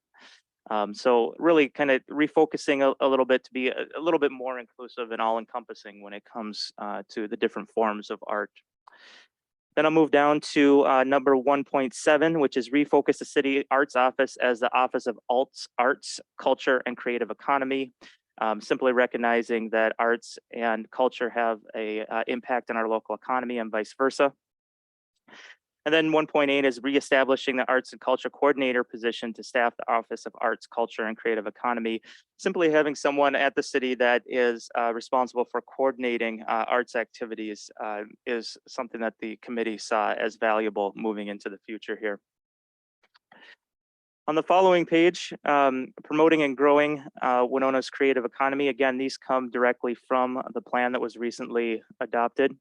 So really kind of refocusing a little bit to be a little bit more inclusive and all-encompassing when it comes to the different forms of art. Then I'll move down to number 1.7, which is refocus the City Arts Office as the Office of Arts, Culture, and Creative Economy. Simply recognizing that arts and culture have a impact on our local economy and vice versa. And then 1.8 is reestablishing the arts and culture coordinator position to staff the Office of Arts, Culture, and Creative Economy. Simply having someone at the city that is responsible for coordinating arts activities is something that the committee saw as valuable moving into the future here. On the following page, promoting and growing Winona's creative economy. Again, these come directly from the plan that was recently adopted.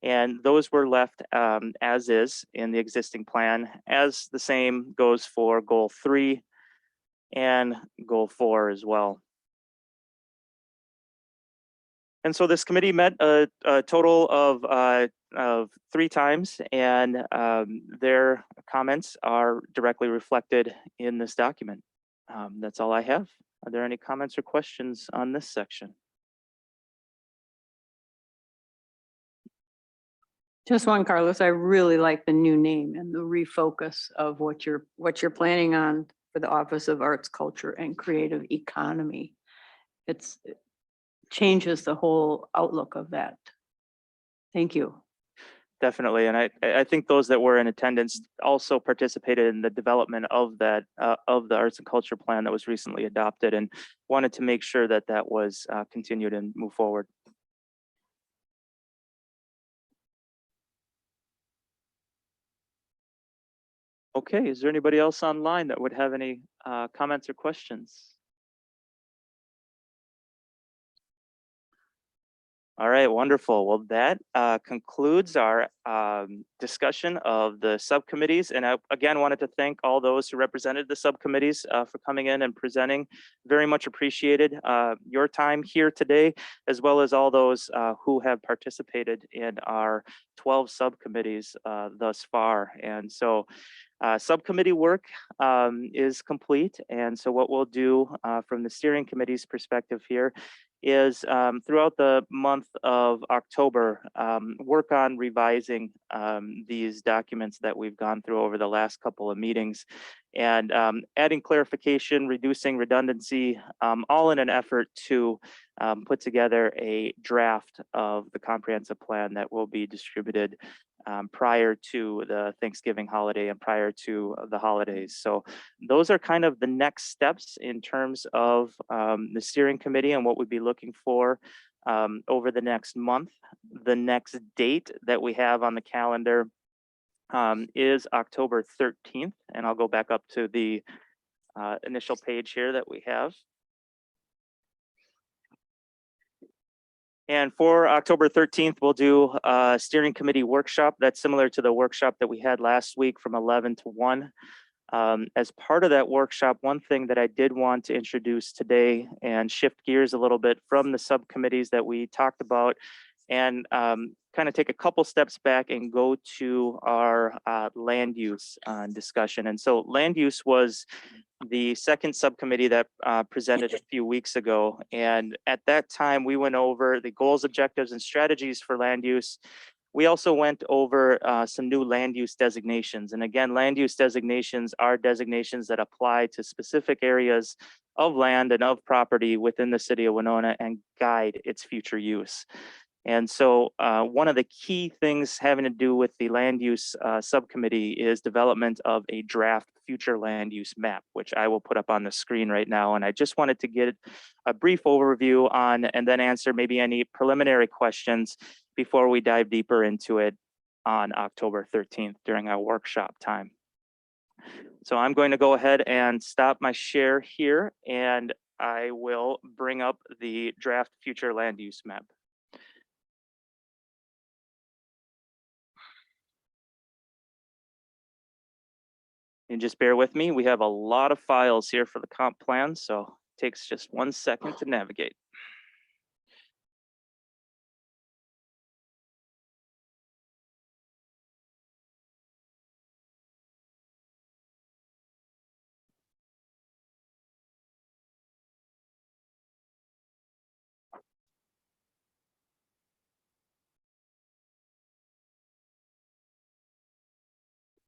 And those were left as is in the existing plan, as the same goes for goal 3 and goal 4 as well. And so this committee met a total of 3 times, and their comments are directly reflected in this document. That's all I have. Are there any comments or questions on this section?
Just one, Carlos. I really like the new name and the refocus of what you're planning on for the Office of Arts, Culture and Creative Economy. It changes the whole outlook of that. Thank you.
Definitely, and I think those that were in attendance also participated in the development of that of the arts and culture plan that was recently adopted, and wanted to make sure that that was continued and move forward. Okay, is there anybody else online that would have any comments or questions? All right, wonderful. Well, that concludes our discussion of the subcommittees. And I again wanted to thank all those who represented the subcommittees for coming in and presenting. Very much appreciated your time here today, as well as all those who have participated in our 12 subcommittees thus far. And so subcommittee work is complete. And so what we'll do from the steering committee's perspective here is throughout the month of October, work on revising these documents that we've gone through over the last couple of meetings, and adding clarification, reducing redundancy, all in an effort to put together a draft of the comprehensive plan that will be distributed prior to the Thanksgiving holiday and prior to the holidays. So those are kind of the next steps in terms of the steering committee and what we'd be looking for over the next month. The next date that we have on the calendar is October 13th, and I'll go back up to the initial page here that we have. And for October 13th, we'll do a steering committee workshop that's similar to the workshop that we had last week from 11 to 1. As part of that workshop, one thing that I did want to introduce today and shift gears a little bit from the subcommittees that we talked about, and kind of take a couple steps back and go to our land use discussion. And so land use was the second subcommittee that presented a few weeks ago. And at that time, we went over the goals, objectives, and strategies for land use. We also went over some new land use designations. And again, land use designations are designations that apply to specific areas of land and of property within the city of Winona and guide its future use. And so one of the key things having to do with the land use subcommittee is development of a draft future land use map, which I will put up on the screen right now. And I just wanted to get a brief overview on and then answer maybe any preliminary questions before we dive deeper into it on October 13th during our workshop time. So I'm going to go ahead and stop my share here, and I will bring up the draft future land use map. And just bear with me, we have a lot of files here for the comp plan, so it takes just 1 second to navigate.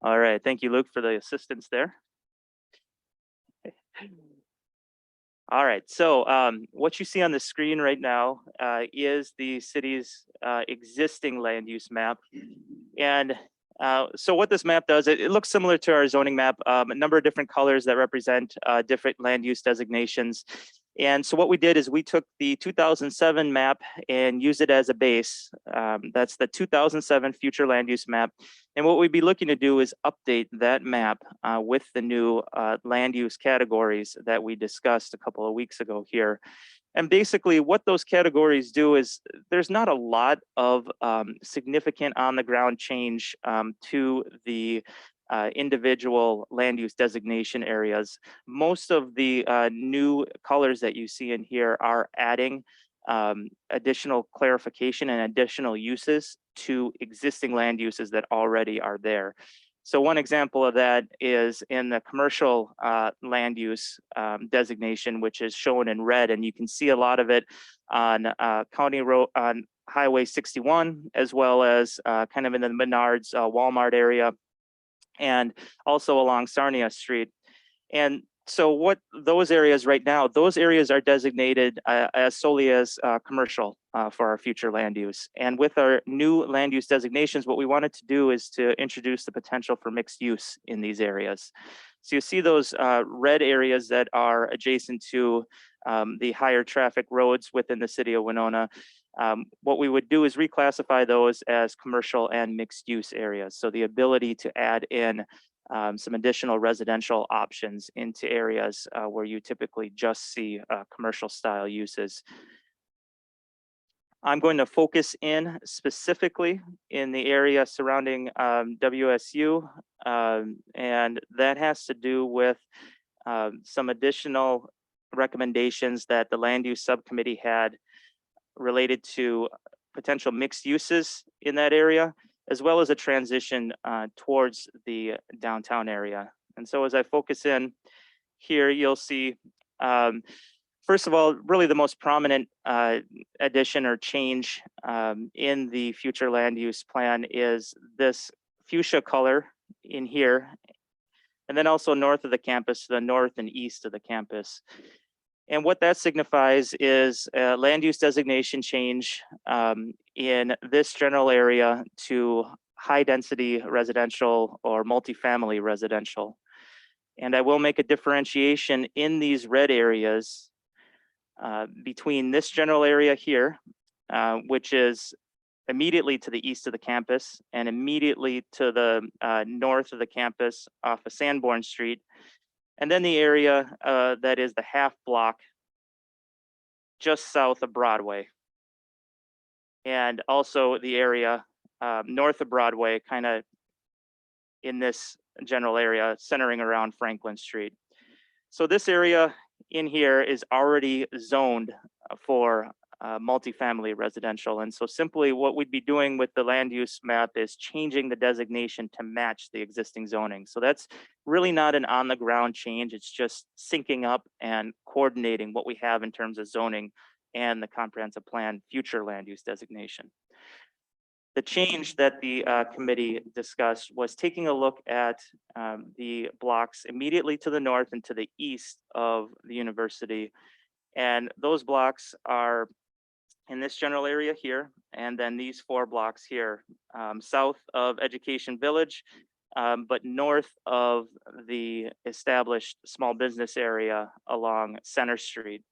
All right, thank you, Luke, for the assistance there. All right, so what you see on the screen right now is the city's existing land use map. And so what this map does, it looks similar to our zoning map, a number of different colors that represent different land use designations. And so what we did is we took the 2007 map and used it as a base. That's the 2007 future land use map. And what we'd be looking to do is update that map with the new land use categories that we discussed a couple of weeks ago here. And basically what those categories do is there's not a lot of significant on the ground change to the individual land use designation areas. Most of the new colors that you see in here are adding additional clarification and additional uses to existing land uses that already are there. So one example of that is in the commercial land use designation, which is shown in red, and you can see a lot of it on County Road, on Highway 61, as well as kind of in the Menards Walmart area, and also along Sarnia Street. And so what those areas right now, those areas are designated as solely as commercial for our future land use. And with our new land use designations, what we wanted to do is to introduce the potential for mixed use in these areas. So you see those red areas that are adjacent to the higher traffic roads within the city of Winona. What we would do is reclassify those as commercial and mixed use areas. So the ability to add in some additional residential options into areas where you typically just see commercial style uses. I'm going to focus in specifically in the area surrounding WSU, and that has to do with some additional recommendations that the land use subcommittee had related to potential mixed uses in that area, as well as a transition towards the downtown area. And so as I focus in here, you'll see, first of all, really the most prominent addition or change in the future land use plan is this fuchsia color in here, and then also north of the campus, the north and east of the campus. And what that signifies is a land use designation change in this general area to high density residential or multifamily residential. And I will make a differentiation in these red areas between this general area here, which is immediately to the east of the campus and immediately to the north of the campus off of Sanborn Street. And then the area that is the half block just south of Broadway. And also the area north of Broadway, kind of in this general area centering around Franklin Street. So this area in here is already zoned for multifamily residential. And so simply what we'd be doing with the land use map is changing the designation to match the existing zoning. So that's really not an on the ground change. It's just syncing up and coordinating what we have in terms of zoning and the comprehensive plan future land use designation. The change that the committee discussed was taking a look at the blocks immediately to the north and to the east of the university. And those blocks are in this general area here, and then these 4 blocks here, south of Education Village, but north of the established small business area along Center Street.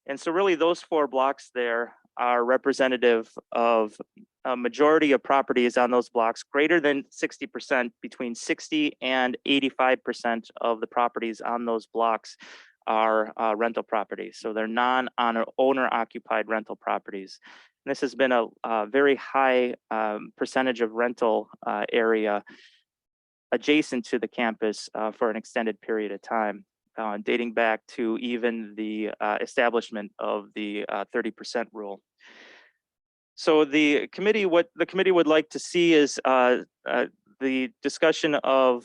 And so really those 4 blocks there are representative of a majority of properties on those blocks, greater than 60%, between 60 and 85% of the properties on those blocks are rental properties. So they're non-owner occupied rental properties. And this has been a very high percentage of rental area adjacent to the campus for an extended period of time, dating back to even the establishment of the 30% rule. So the committee, what the committee would like to see is the discussion of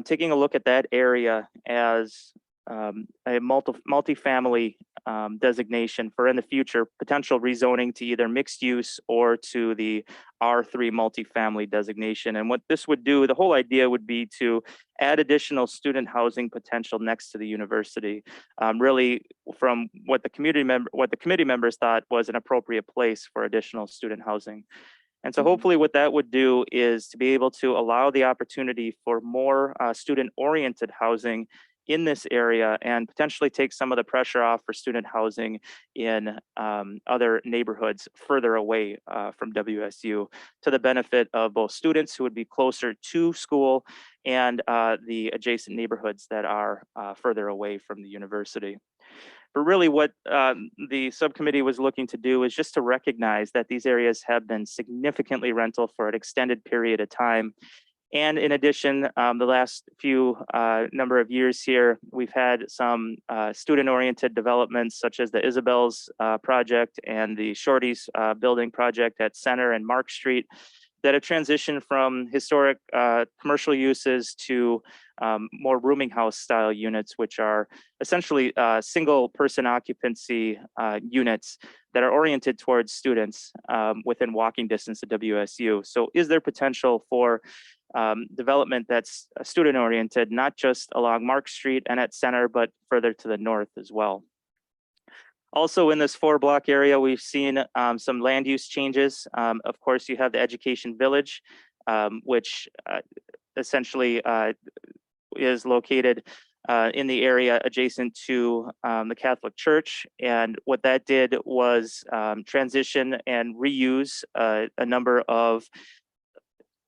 taking a look at that area as a multifamily designation for in the future potential rezoning to either mixed use or to the R3 multifamily designation. And what this would do, the whole idea would be to add additional student housing potential next to the university, really from what the community members thought was an appropriate place for additional student housing. And so hopefully what that would do is to be able to allow the opportunity for more student-oriented housing in this area and potentially take some of the pressure off for student housing in other neighborhoods further away from WSU, to the benefit of both students who would be closer to school and the adjacent neighborhoods that are further away from the university. But really what the subcommittee was looking to do is just to recognize that these areas have been significantly rental for an extended period of time. And in addition, the last few number of years here, we've had some student-oriented developments such as the Isabel's project and the Shorty's building project at Center and Mark Street that have transitioned from historic commercial uses to more rooming house style units, which are essentially single person occupancy units that are oriented towards students within walking distance of WSU. So is there potential for development that's student oriented, not just along Mark Street and at Center, but further to the north as well? Also in this 4-block area, we've seen some land use changes. Of course, you have the Education Village, which essentially is located in the area adjacent to the Catholic Church. And what that did was transition and reuse a number of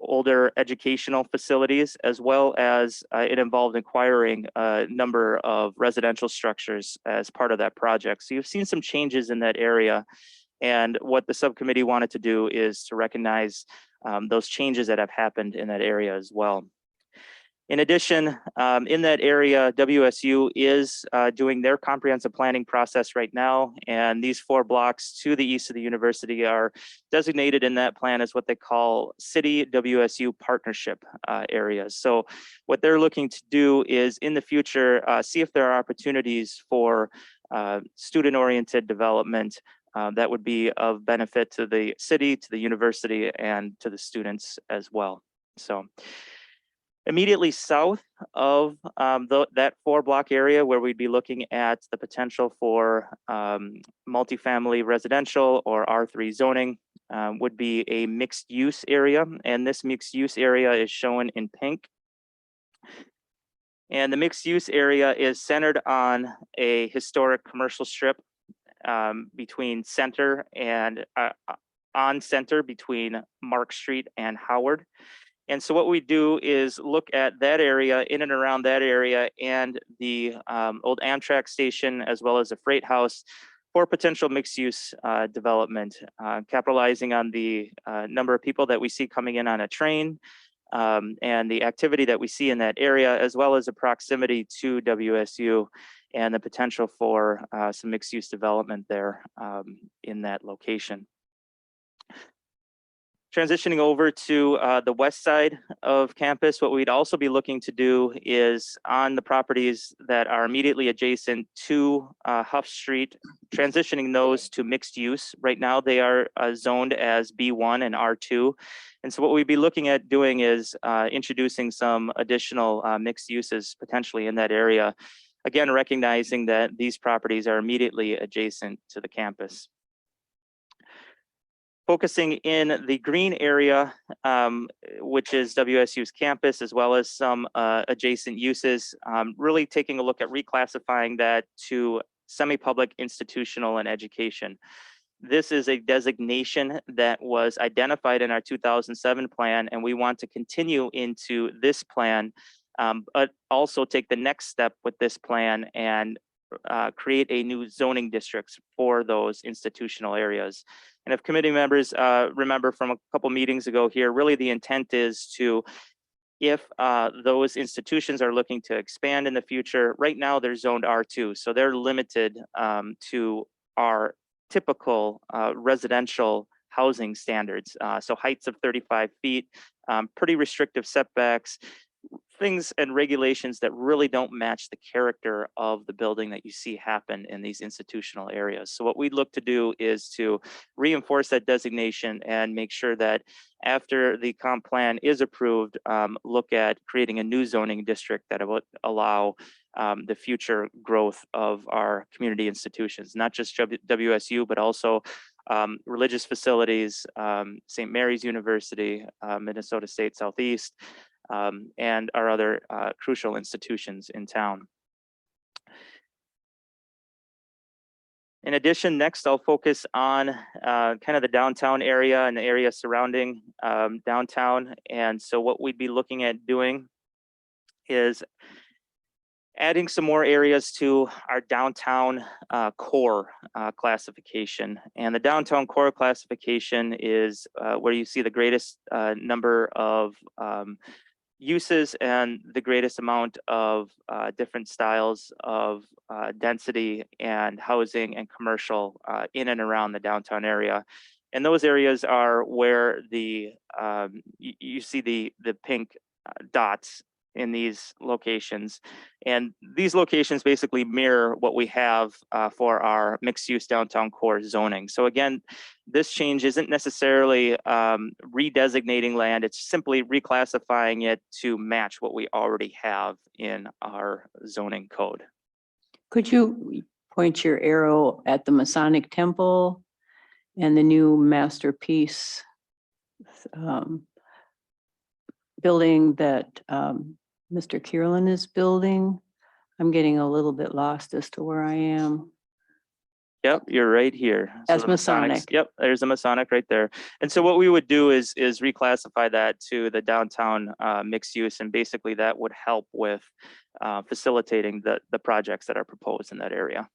older educational facilities, as well as it involved acquiring a number of residential structures as part of that project. So you've seen some changes in that area. And what the subcommittee wanted to do is to recognize those changes that have happened in that area as well. In addition, in that area, WSU is doing their comprehensive planning process right now, and these 4 blocks to the east of the university are designated in that plan as what they call City WSU Partnership areas. So what they're looking to do is in the future, see if there are opportunities for student-oriented development that would be of benefit to the city, to the university, and to the students as well. So immediately south of that 4-block area where we'd be looking at the potential for multifamily residential or R3 zoning would be a mixed use area. And this mixed use area is shown in pink. And the mixed use area is centered on a historic commercial strip between Center and on Center between Mark Street and Howard. And so what we do is look at that area, in and around that area, and the old Amtrak station, as well as a freight house for potential mixed use development, capitalizing on the number of people that we see coming in on a train and the activity that we see in that area, as well as the proximity to WSU and the potential for some mixed use development there in that location. Transitioning over to the west side of campus, what we'd also be looking to do is on the properties that are immediately adjacent to Huff Street, transitioning those to mixed use. Right now they are zoned as B1 and R2. And so what we'd be looking at doing is introducing some additional mixed uses potentially in that area. Again, recognizing that these properties are immediately adjacent to the campus. Focusing in the green area, which is WSU's campus, as well as some adjacent uses, really taking a look at reclassifying that to semi-public, institutional, and education. This is a designation that was identified in our 2007 plan, and we want to continue into this plan, but also take the next step with this plan and create a new zoning districts for those institutional areas. And if committee members remember from a couple meetings ago here, really the intent is to, if those institutions are looking to expand in the future, right now they're zoned R2. So they're limited to our typical residential housing standards. So heights of 35 feet, pretty restrictive setbacks, things and regulations that really don't match the character of the building that you see happen in these institutional areas. So what we'd look to do is to reinforce that designation and make sure that after the comp plan is approved, look at creating a new zoning district that would allow the future growth of our community institutions, not just WSU, but also religious facilities, St. Mary's University, Minnesota State Southeast, and our other crucial institutions in town. In addition, next I'll focus on kind of the downtown area and the area surrounding downtown. And so what we'd be looking at doing is adding some more areas to our downtown core classification. And the downtown core classification is where you see the greatest number of uses and the greatest amount of different styles of density and housing and commercial in and around the downtown area. And those areas are where you see the pink dots in these locations. And these locations basically mirror what we have for our mixed use downtown core zoning. So again, this change isn't necessarily redesignating land, it's simply reclassifying it to match what we already have in our zoning code.
Could you point your arrow at the Masonic Temple and the new masterpiece building that Mr. Kierlin is building? I'm getting a little bit lost as to where I am.
Yep, you're right here.
As
the Masonics-
Masonic.
Yep, there's a Masonic right there. And so what we would do is reclassify that to the downtown mixed use, and basically that would help with facilitating the projects that are proposed in that area.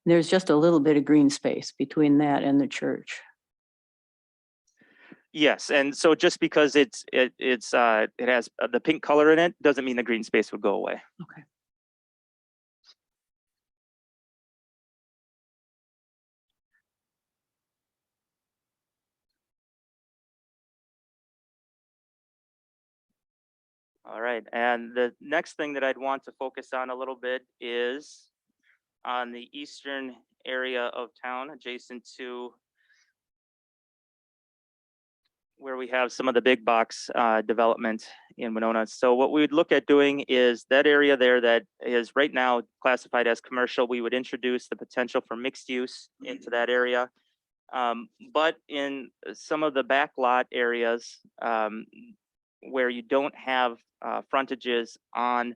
There's just a little bit of green space between that and the church.
Yes, and so just because it has the pink color in it, doesn't mean the green space would go away.
Okay.
All right, and the next thing that I'd want to focus on a little bit is on the eastern area of town adjacent to where we have some of the big box development in Winona. So what we would look at doing is that area there that is right now classified as commercial, we would introduce the potential for mixed use into that area. But in some of the back lot areas where you don't have frontages on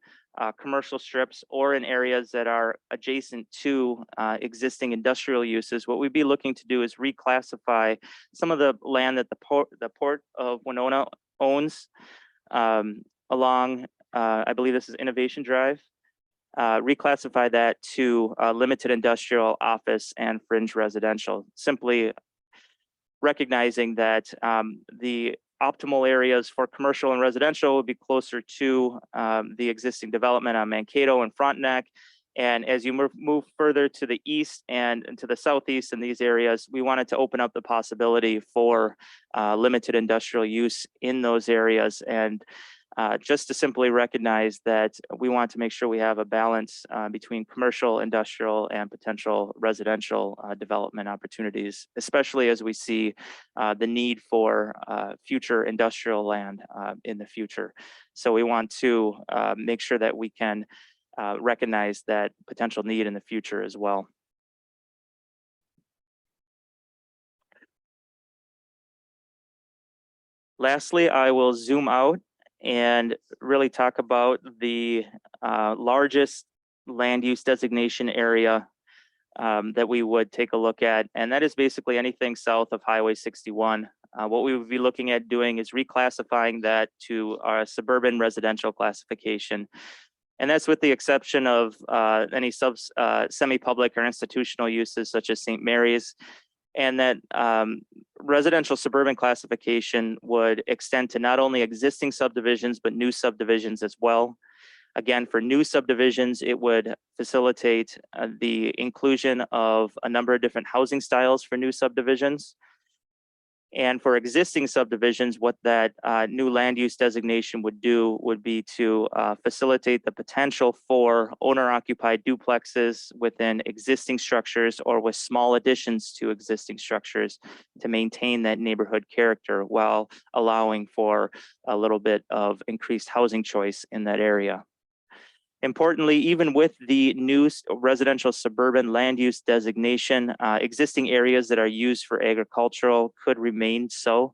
commercial strips or in areas that are adjacent to existing industrial uses, what we'd be looking to do is reclassify some of the land that the Port of Winona owns along, I believe this is Innovation Drive, reclassify that to limited industrial, office, and fringe residential, simply recognizing that the optimal areas for commercial and residential would be closer to the existing development on Mankato and Frontenac. And as you move further to the east and to the southeast in these areas, we wanted to open up the possibility for limited industrial use in those areas. And just to simply recognize that we want to make sure we have a balance between commercial, industrial, and potential residential development opportunities, especially as we see the need for future industrial land in the future. So we want to make sure that we can recognize that potential need in the future as well. Lastly, I will zoom out and really talk about the largest land use designation area that we would take a look at. And that is basically anything south of Highway 61. What we would be looking at doing is reclassifying that to our suburban residential classification. And that's with the exception of any semi-public or institutional uses such as St. Mary's. And that residential suburban classification would extend to not only existing subdivisions, but new subdivisions as well. Again, for new subdivisions, it would facilitate the inclusion of a number of different housing styles for new subdivisions. And for existing subdivisions, what that new land use designation would do would be to facilitate the potential for owner-occupied duplexes within existing structures or with small additions to existing structures to maintain that neighborhood character while allowing for a little bit of increased housing choice in that area. Importantly, even with the new residential suburban land use designation, existing areas that are used for agricultural could remain so.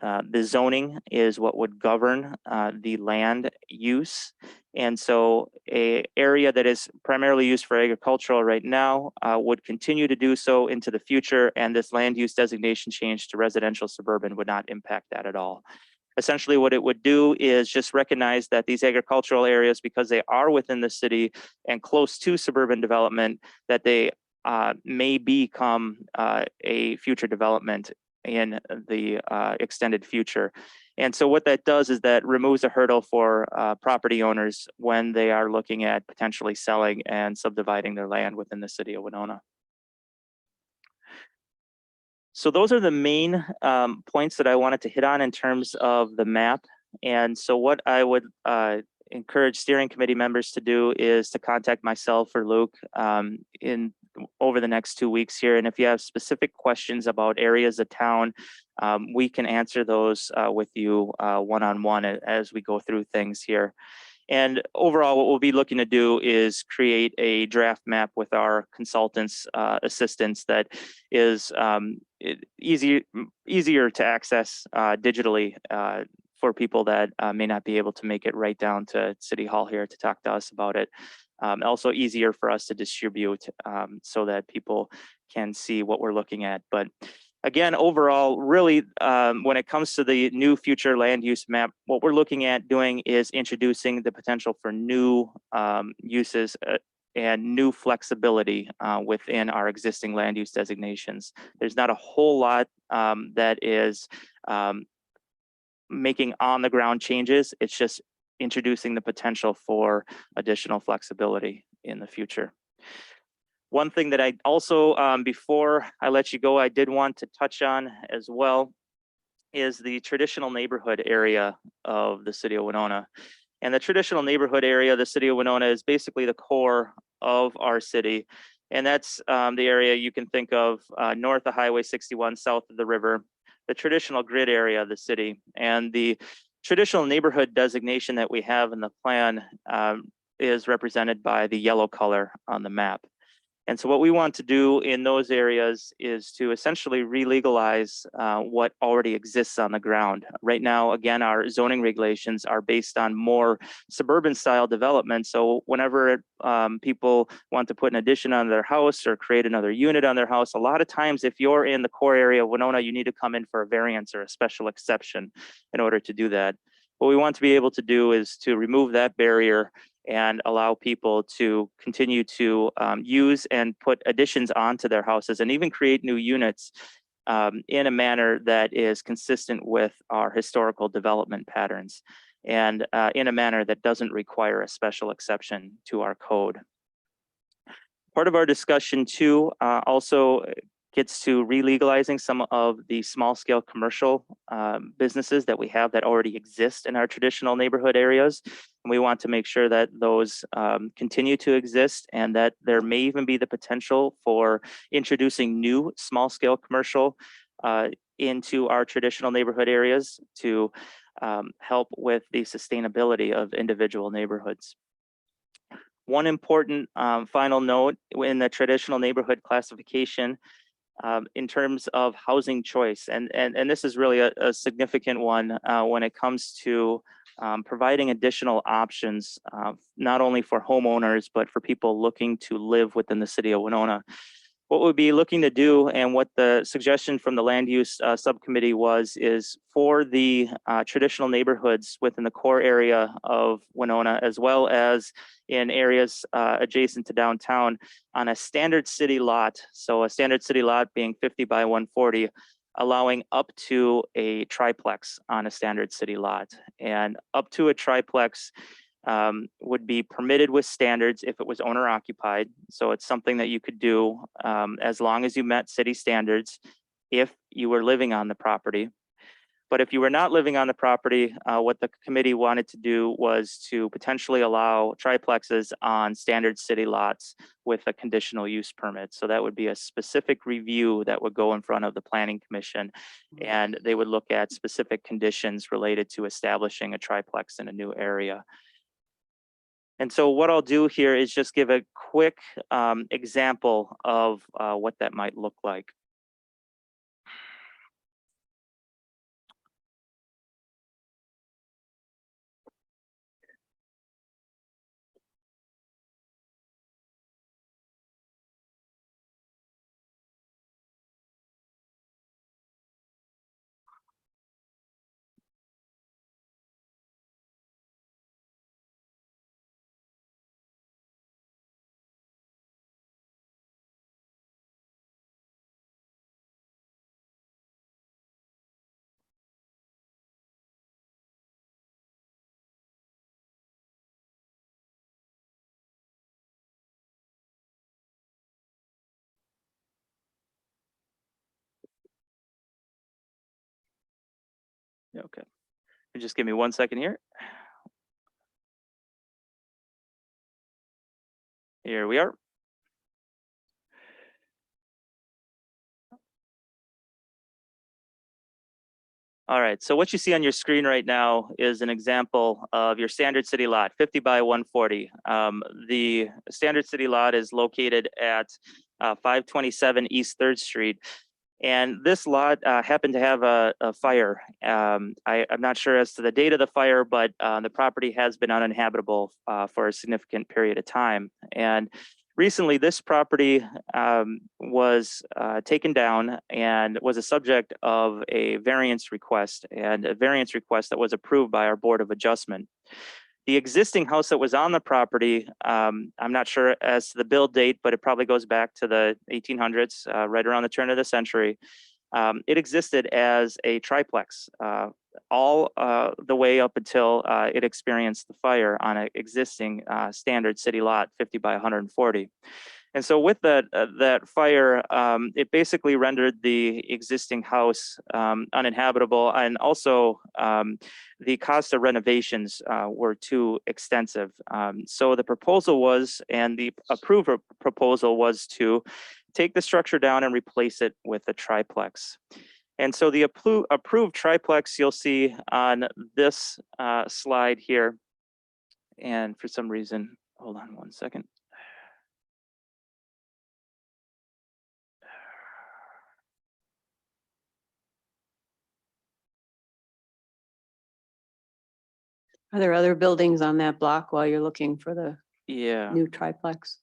The zoning is what would govern the land use. And so an area that is primarily used for agricultural right now would continue to do so into the future. And this land use designation change to residential suburban would not impact that at all. Essentially, what it would do is just recognize that these agricultural areas, because they are within the city and close to suburban development, that they may become a future development in the extended future. And so what that does is that removes a hurdle for property owners when they are looking at potentially selling and subdividing their land within the city of Winona. So those are the main points that I wanted to hit on in terms of the map. And so what I would encourage steering committee members to do is to contact myself or Luke over the next 2 weeks here. And if you have specific questions about areas of town, we can answer those with you one-on-one as we go through things here. And overall, what we'll be looking to do is create a draft map with our consultants' assistance that is easier to access digitally for people that may not be able to make it right down to City Hall here to talk to us about it. Also easier for us to distribute so that people can see what we're looking at. But again, overall, really, when it comes to the new future land use map, what we're looking at doing is introducing the potential for new uses and new flexibility within our existing land use designations. There's not a whole lot that is making on the ground changes. It's just introducing the potential for additional flexibility in the future. One thing that I also, before I let you go, I did want to touch on as well is the traditional neighborhood area of the city of Winona. And the traditional neighborhood area of the city of Winona is basically the core of our city. And that's the area you can think of north of Highway 61, south of the river, the traditional grid area of the city. And the traditional neighborhood designation that we have in the plan is represented by the yellow color on the map. And so what we want to do in those areas is to essentially re-legalize what already exists on the ground. Right now, again, our zoning regulations are based on more suburban style development. So whenever people want to put an addition on their house or create another unit on their house, a lot of times if you're in the core area of Winona, you need to come in for a variance or a special exception in order to do that. What we want to be able to do is to remove that barrier and allow people to continue to use and put additions onto their houses and even create new units in a manner that is consistent with our historical development patterns and in a manner that doesn't require a special exception to our code. Part of our discussion too also gets to re-legalizing some of the small scale commercial businesses that we have that already exist in our traditional neighborhood areas. And we want to make sure that those continue to exist and that there may even be the potential for introducing new small scale commercial into our traditional neighborhood areas to help with the sustainability of individual neighborhoods. One important final note in the traditional neighborhood classification in terms of housing choice. And this is really a significant one when it comes to providing additional options, not only for homeowners, but for people looking to live within the city of Winona. What we'll be looking to do and what the suggestion from the land use subcommittee is for the traditional neighborhoods within the core area of Winona, as well as in areas adjacent to downtown on a standard city lot. So a standard city lot being 50 by 140, allowing up to a triplex on a standard city lot. And up to a triplex would be permitted with standards if it was owner occupied. So it's something that you could do as long as you met city standards if you were living on the property. But if you were not living on the property, what the committee wanted to do was to potentially allow triplexes on standard city lots with a conditional use permit. So that would be a specific review that would go in front of the Planning Commission, and they would look at specific conditions related to establishing a triplex in a new area. And so what I'll do here is just give a quick example of what that might look like. Okay. Just give me 1 second here. Here we are. All right, so what you see on your screen right now is an example of your standard city lot, 50 by 140. The standard city lot is located at 527 East 3rd Street. And this lot happened to have a fire. I'm not sure as to the date of the fire, but the property has been uninhabitable for a significant period of time. And recently, this property was taken down and was a subject of a variance request, and a variance request that was approved by our Board of Adjustment. The existing house that was on the property, I'm not sure as to the build date, but it probably goes back to the 1800s, right around the turn of the century. It existed as a triplex all the way up until it experienced the fire on an existing standard city lot, 50 by 140. And so with that fire, it basically rendered the existing house uninhabitable, and also the cost of renovations were too extensive. So the proposal was, and the approved proposal was, to take the structure down and replace it with a triplex. And so the approved triplex you'll see on this slide here, and for some reason, hold on 1 second.
Are there other buildings on that block while you're looking for the
Yeah.
new triplex?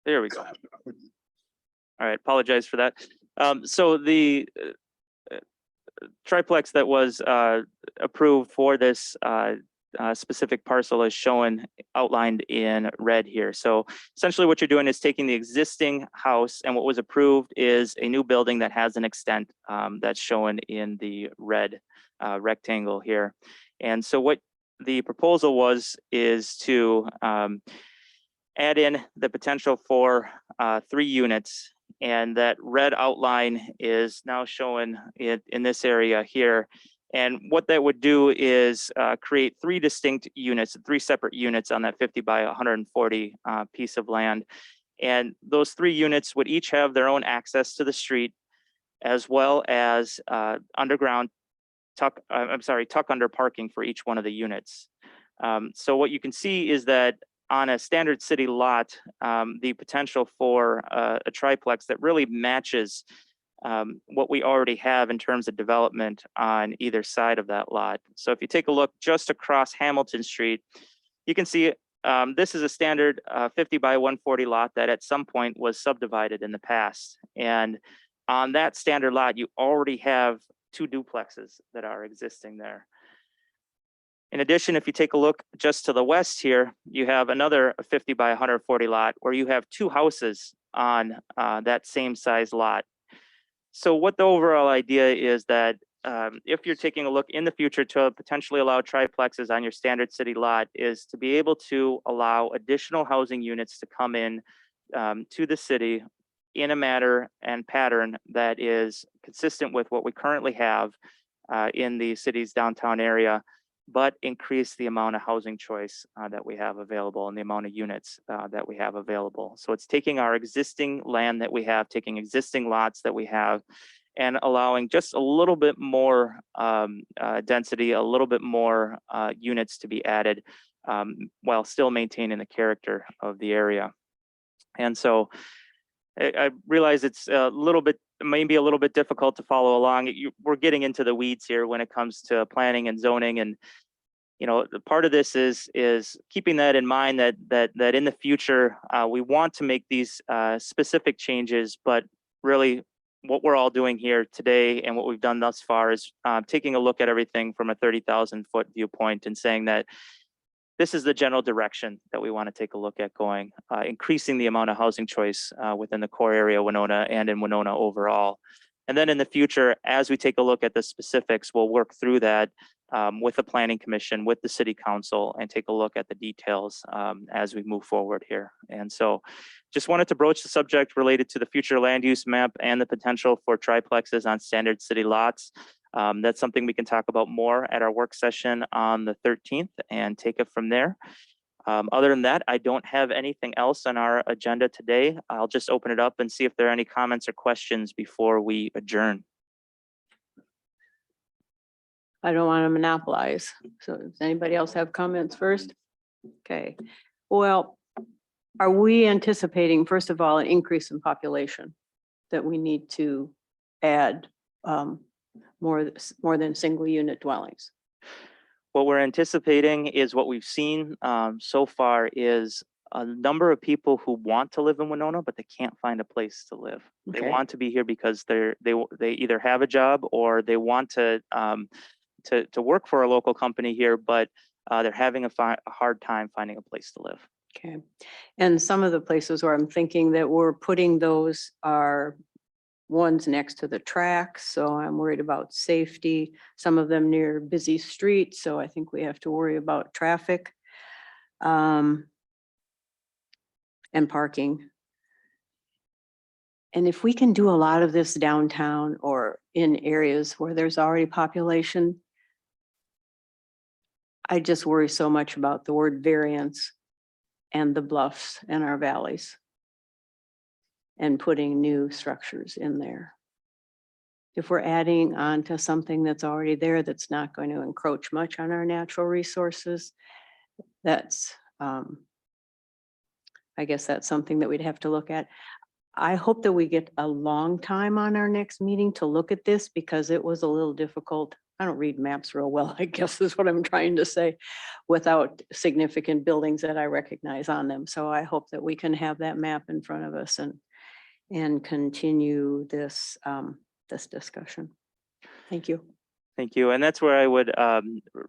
There we go. All right, apologize for that. So the triplex that was approved for this specific parcel is shown outlined in red here. So essentially what you're doing is taking the existing house, and what was approved is a new building that has an extent that's shown in the red rectangle here. And so what the proposal was is to add in the potential for 3 units, and that red outline is now shown in this area here. And what that would do is create 3 distinct units, 3 separate units on that 50 by 140 piece of land. And those 3 units would each have their own access to the street, as well as underground tuck under parking for each one of the units. So what you can see is that on a standard city lot, the potential for a triplex that really matches what we already have in terms of development on either side of that lot. So if you take a look just across Hamilton Street, you can see this is a standard 50 by 140 lot that at some point was subdivided in the past. And on that standard lot, you already have 2 duplexes that are existing there. In addition, if you take a look just to the west here, you have another 50 by 140 lot where you have 2 houses on that same size lot. So what the overall idea is that if you're taking a look in the future to potentially allow triplexes on your standard city lot, is to be able to allow additional housing units to come in to the city in a manner and pattern that is consistent with what we currently have in the city's downtown area, but increase the amount of housing choice that we have available and the amount of units that we have available. So it's taking our existing land that we have, taking existing lots that we have, and allowing just a little bit more density, a little bit more units to be added while still maintaining the character of the area. And so I realize it's a little bit, maybe a little bit difficult to follow along. We're getting into the weeds here when it comes to planning and zoning, and the part of this is keeping that in mind, that in the future we want to make these specific changes, but really what we're all doing here today and what we've done thus far is taking a look at everything from a 30,000 foot viewpoint and saying that this is the general direction that we want to take a look at going, increasing the amount of housing choice within the core area of Winona and in Winona overall. And then in the future, as we take a look at the specifics, we'll work through that with the planning commission, with the city council, and take a look at the details as we move forward here. And so just wanted to broach the subject related to the future land use map and the potential for triplexes on standard city lots. That's something we can talk about more at our work session on the 13th and take it from there. Other than that, I don't have anything else on our agenda today. I'll just open it up and see if there are any comments or questions before we adjourn.
I don't want to monopolize. So does anybody else have comments first? Okay, well, are we anticipating, first of all, an increase in population that we need to add more than single unit dwellings?
What we're anticipating is what we've seen so far is a number of people who want to live in Winona, but they can't find a place to live. They
Okay.
want to be here because they either have a job or they want to work for a local company here, but they're having a hard time finding a place to live.
Okay, and some of the places where I'm thinking that we're putting those are ones next to the tracks, so I'm worried about safety. Some of them near busy streets, so I think we have to worry about traffic and parking. And if we can do a lot of this downtown or in areas where there's already population, I just worry so much about the word variance and the bluffs and our valleys and putting new structures in there. If we're adding on to something that's already there, that's not going to encroach much on our natural resources, that's, I guess that's something that we'd have to look at. I hope that we get a long time on our next meeting to look at this because it was a little difficult. I don't read maps real well, I guess is what I'm trying to say, without significant buildings that I recognize on them. So I hope that we can have that map in front of us and continue this, this discussion. Thank you.
Thank you. And that's where I would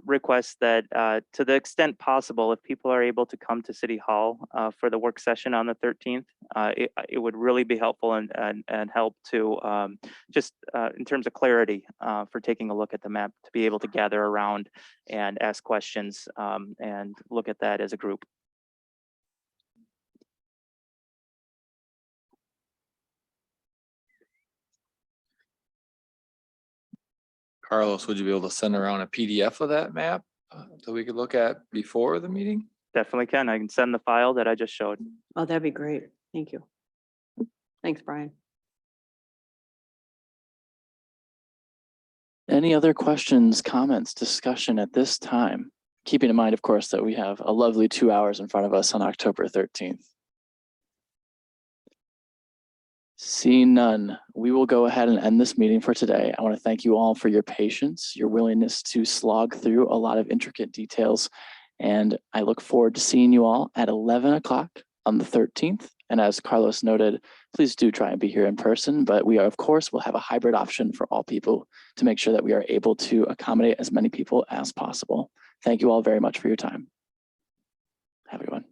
request that to the extent possible, if people are able to come to City Hall for the work session on the 13th, it would really be helpful and help to just in terms of clarity for taking a look at the map, to be able to gather around and ask questions and look at that as a group.
Carlos, would you be able to send around a PDF of that map that we could look at before the meeting?
Definitely can. I can send the file that I just showed.
Oh, that'd be great. Thank you. Thanks, Brian.
Any other questions, comments, discussion at this time? Keeping in mind, of course, that we have a lovely 2 hours in front of us on October 13th. Seeing none, we will go ahead and end this meeting for today. I want to thank you all for your patience, your willingness to slog through a lot of intricate details. And I look forward to seeing you all at 11 o'clock on the 13th. And as Carlos noted, please do try and be here in person, but we are, of course, will have a hybrid option for all people to make sure that we are able to accommodate as many people as possible. Thank you all very much for your time. Have a good one.